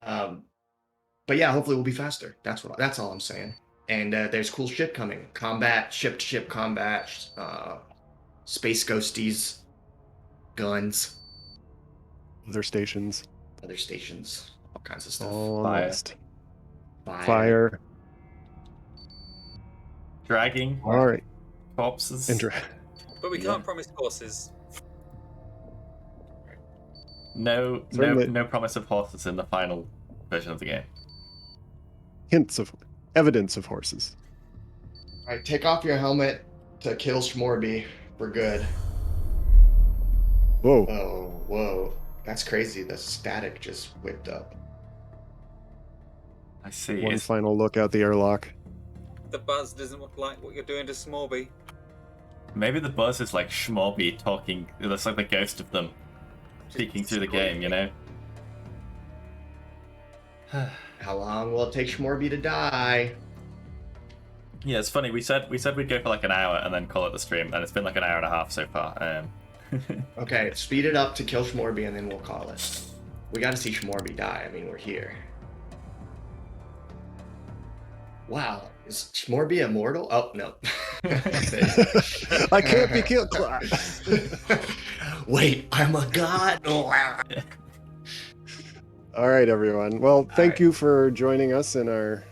But yeah, hopefully we'll be faster. That's all I'm saying. And there's cool shit coming. Combat, ship-to-ship combat, space ghosties, guns. Other stations. All kinds of stuff. All on the list. Fire. Dragging. All right. Corpses. But we can't promise horses. No promise of horses in the final version of the game. Hints of evidence of horses. All right, take off your helmet to kill Schmorby for good. Whoa. Oh, whoa. That's crazy. The static just whipped up. I see. One It's, final look out the airlock. The buzz doesn't look like what you're doing to Smorby. maybe the buzz is like Schmorby talking. That's like the ghost of them speaking through the game, you know? How long will it take Schmorby to die? Yeah, it's funny. We said we'd go for like an hour and then call it the stream, and it's been like an hour and a half so far. Okay, speed it up to kill Schmorby and then we'll call it. We gotta see Schmorby die. I mean, we're here. Wow, is Schmorby immortal? Oh, no. I can't be killed. Wait, I'm a god? All right, everyone. Well, thank you for joining us in our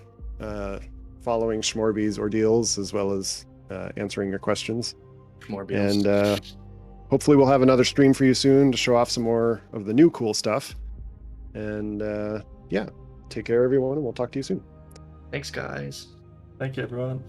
following Schmorby's ordeals, as well as answering your questions. Schmorby. And hopefully we'll have another stream for you soon to show off some more of the new cool stuff. And yeah, take care, everyone, and we'll talk to you soon. Thanks, guys. Thank you, everyone.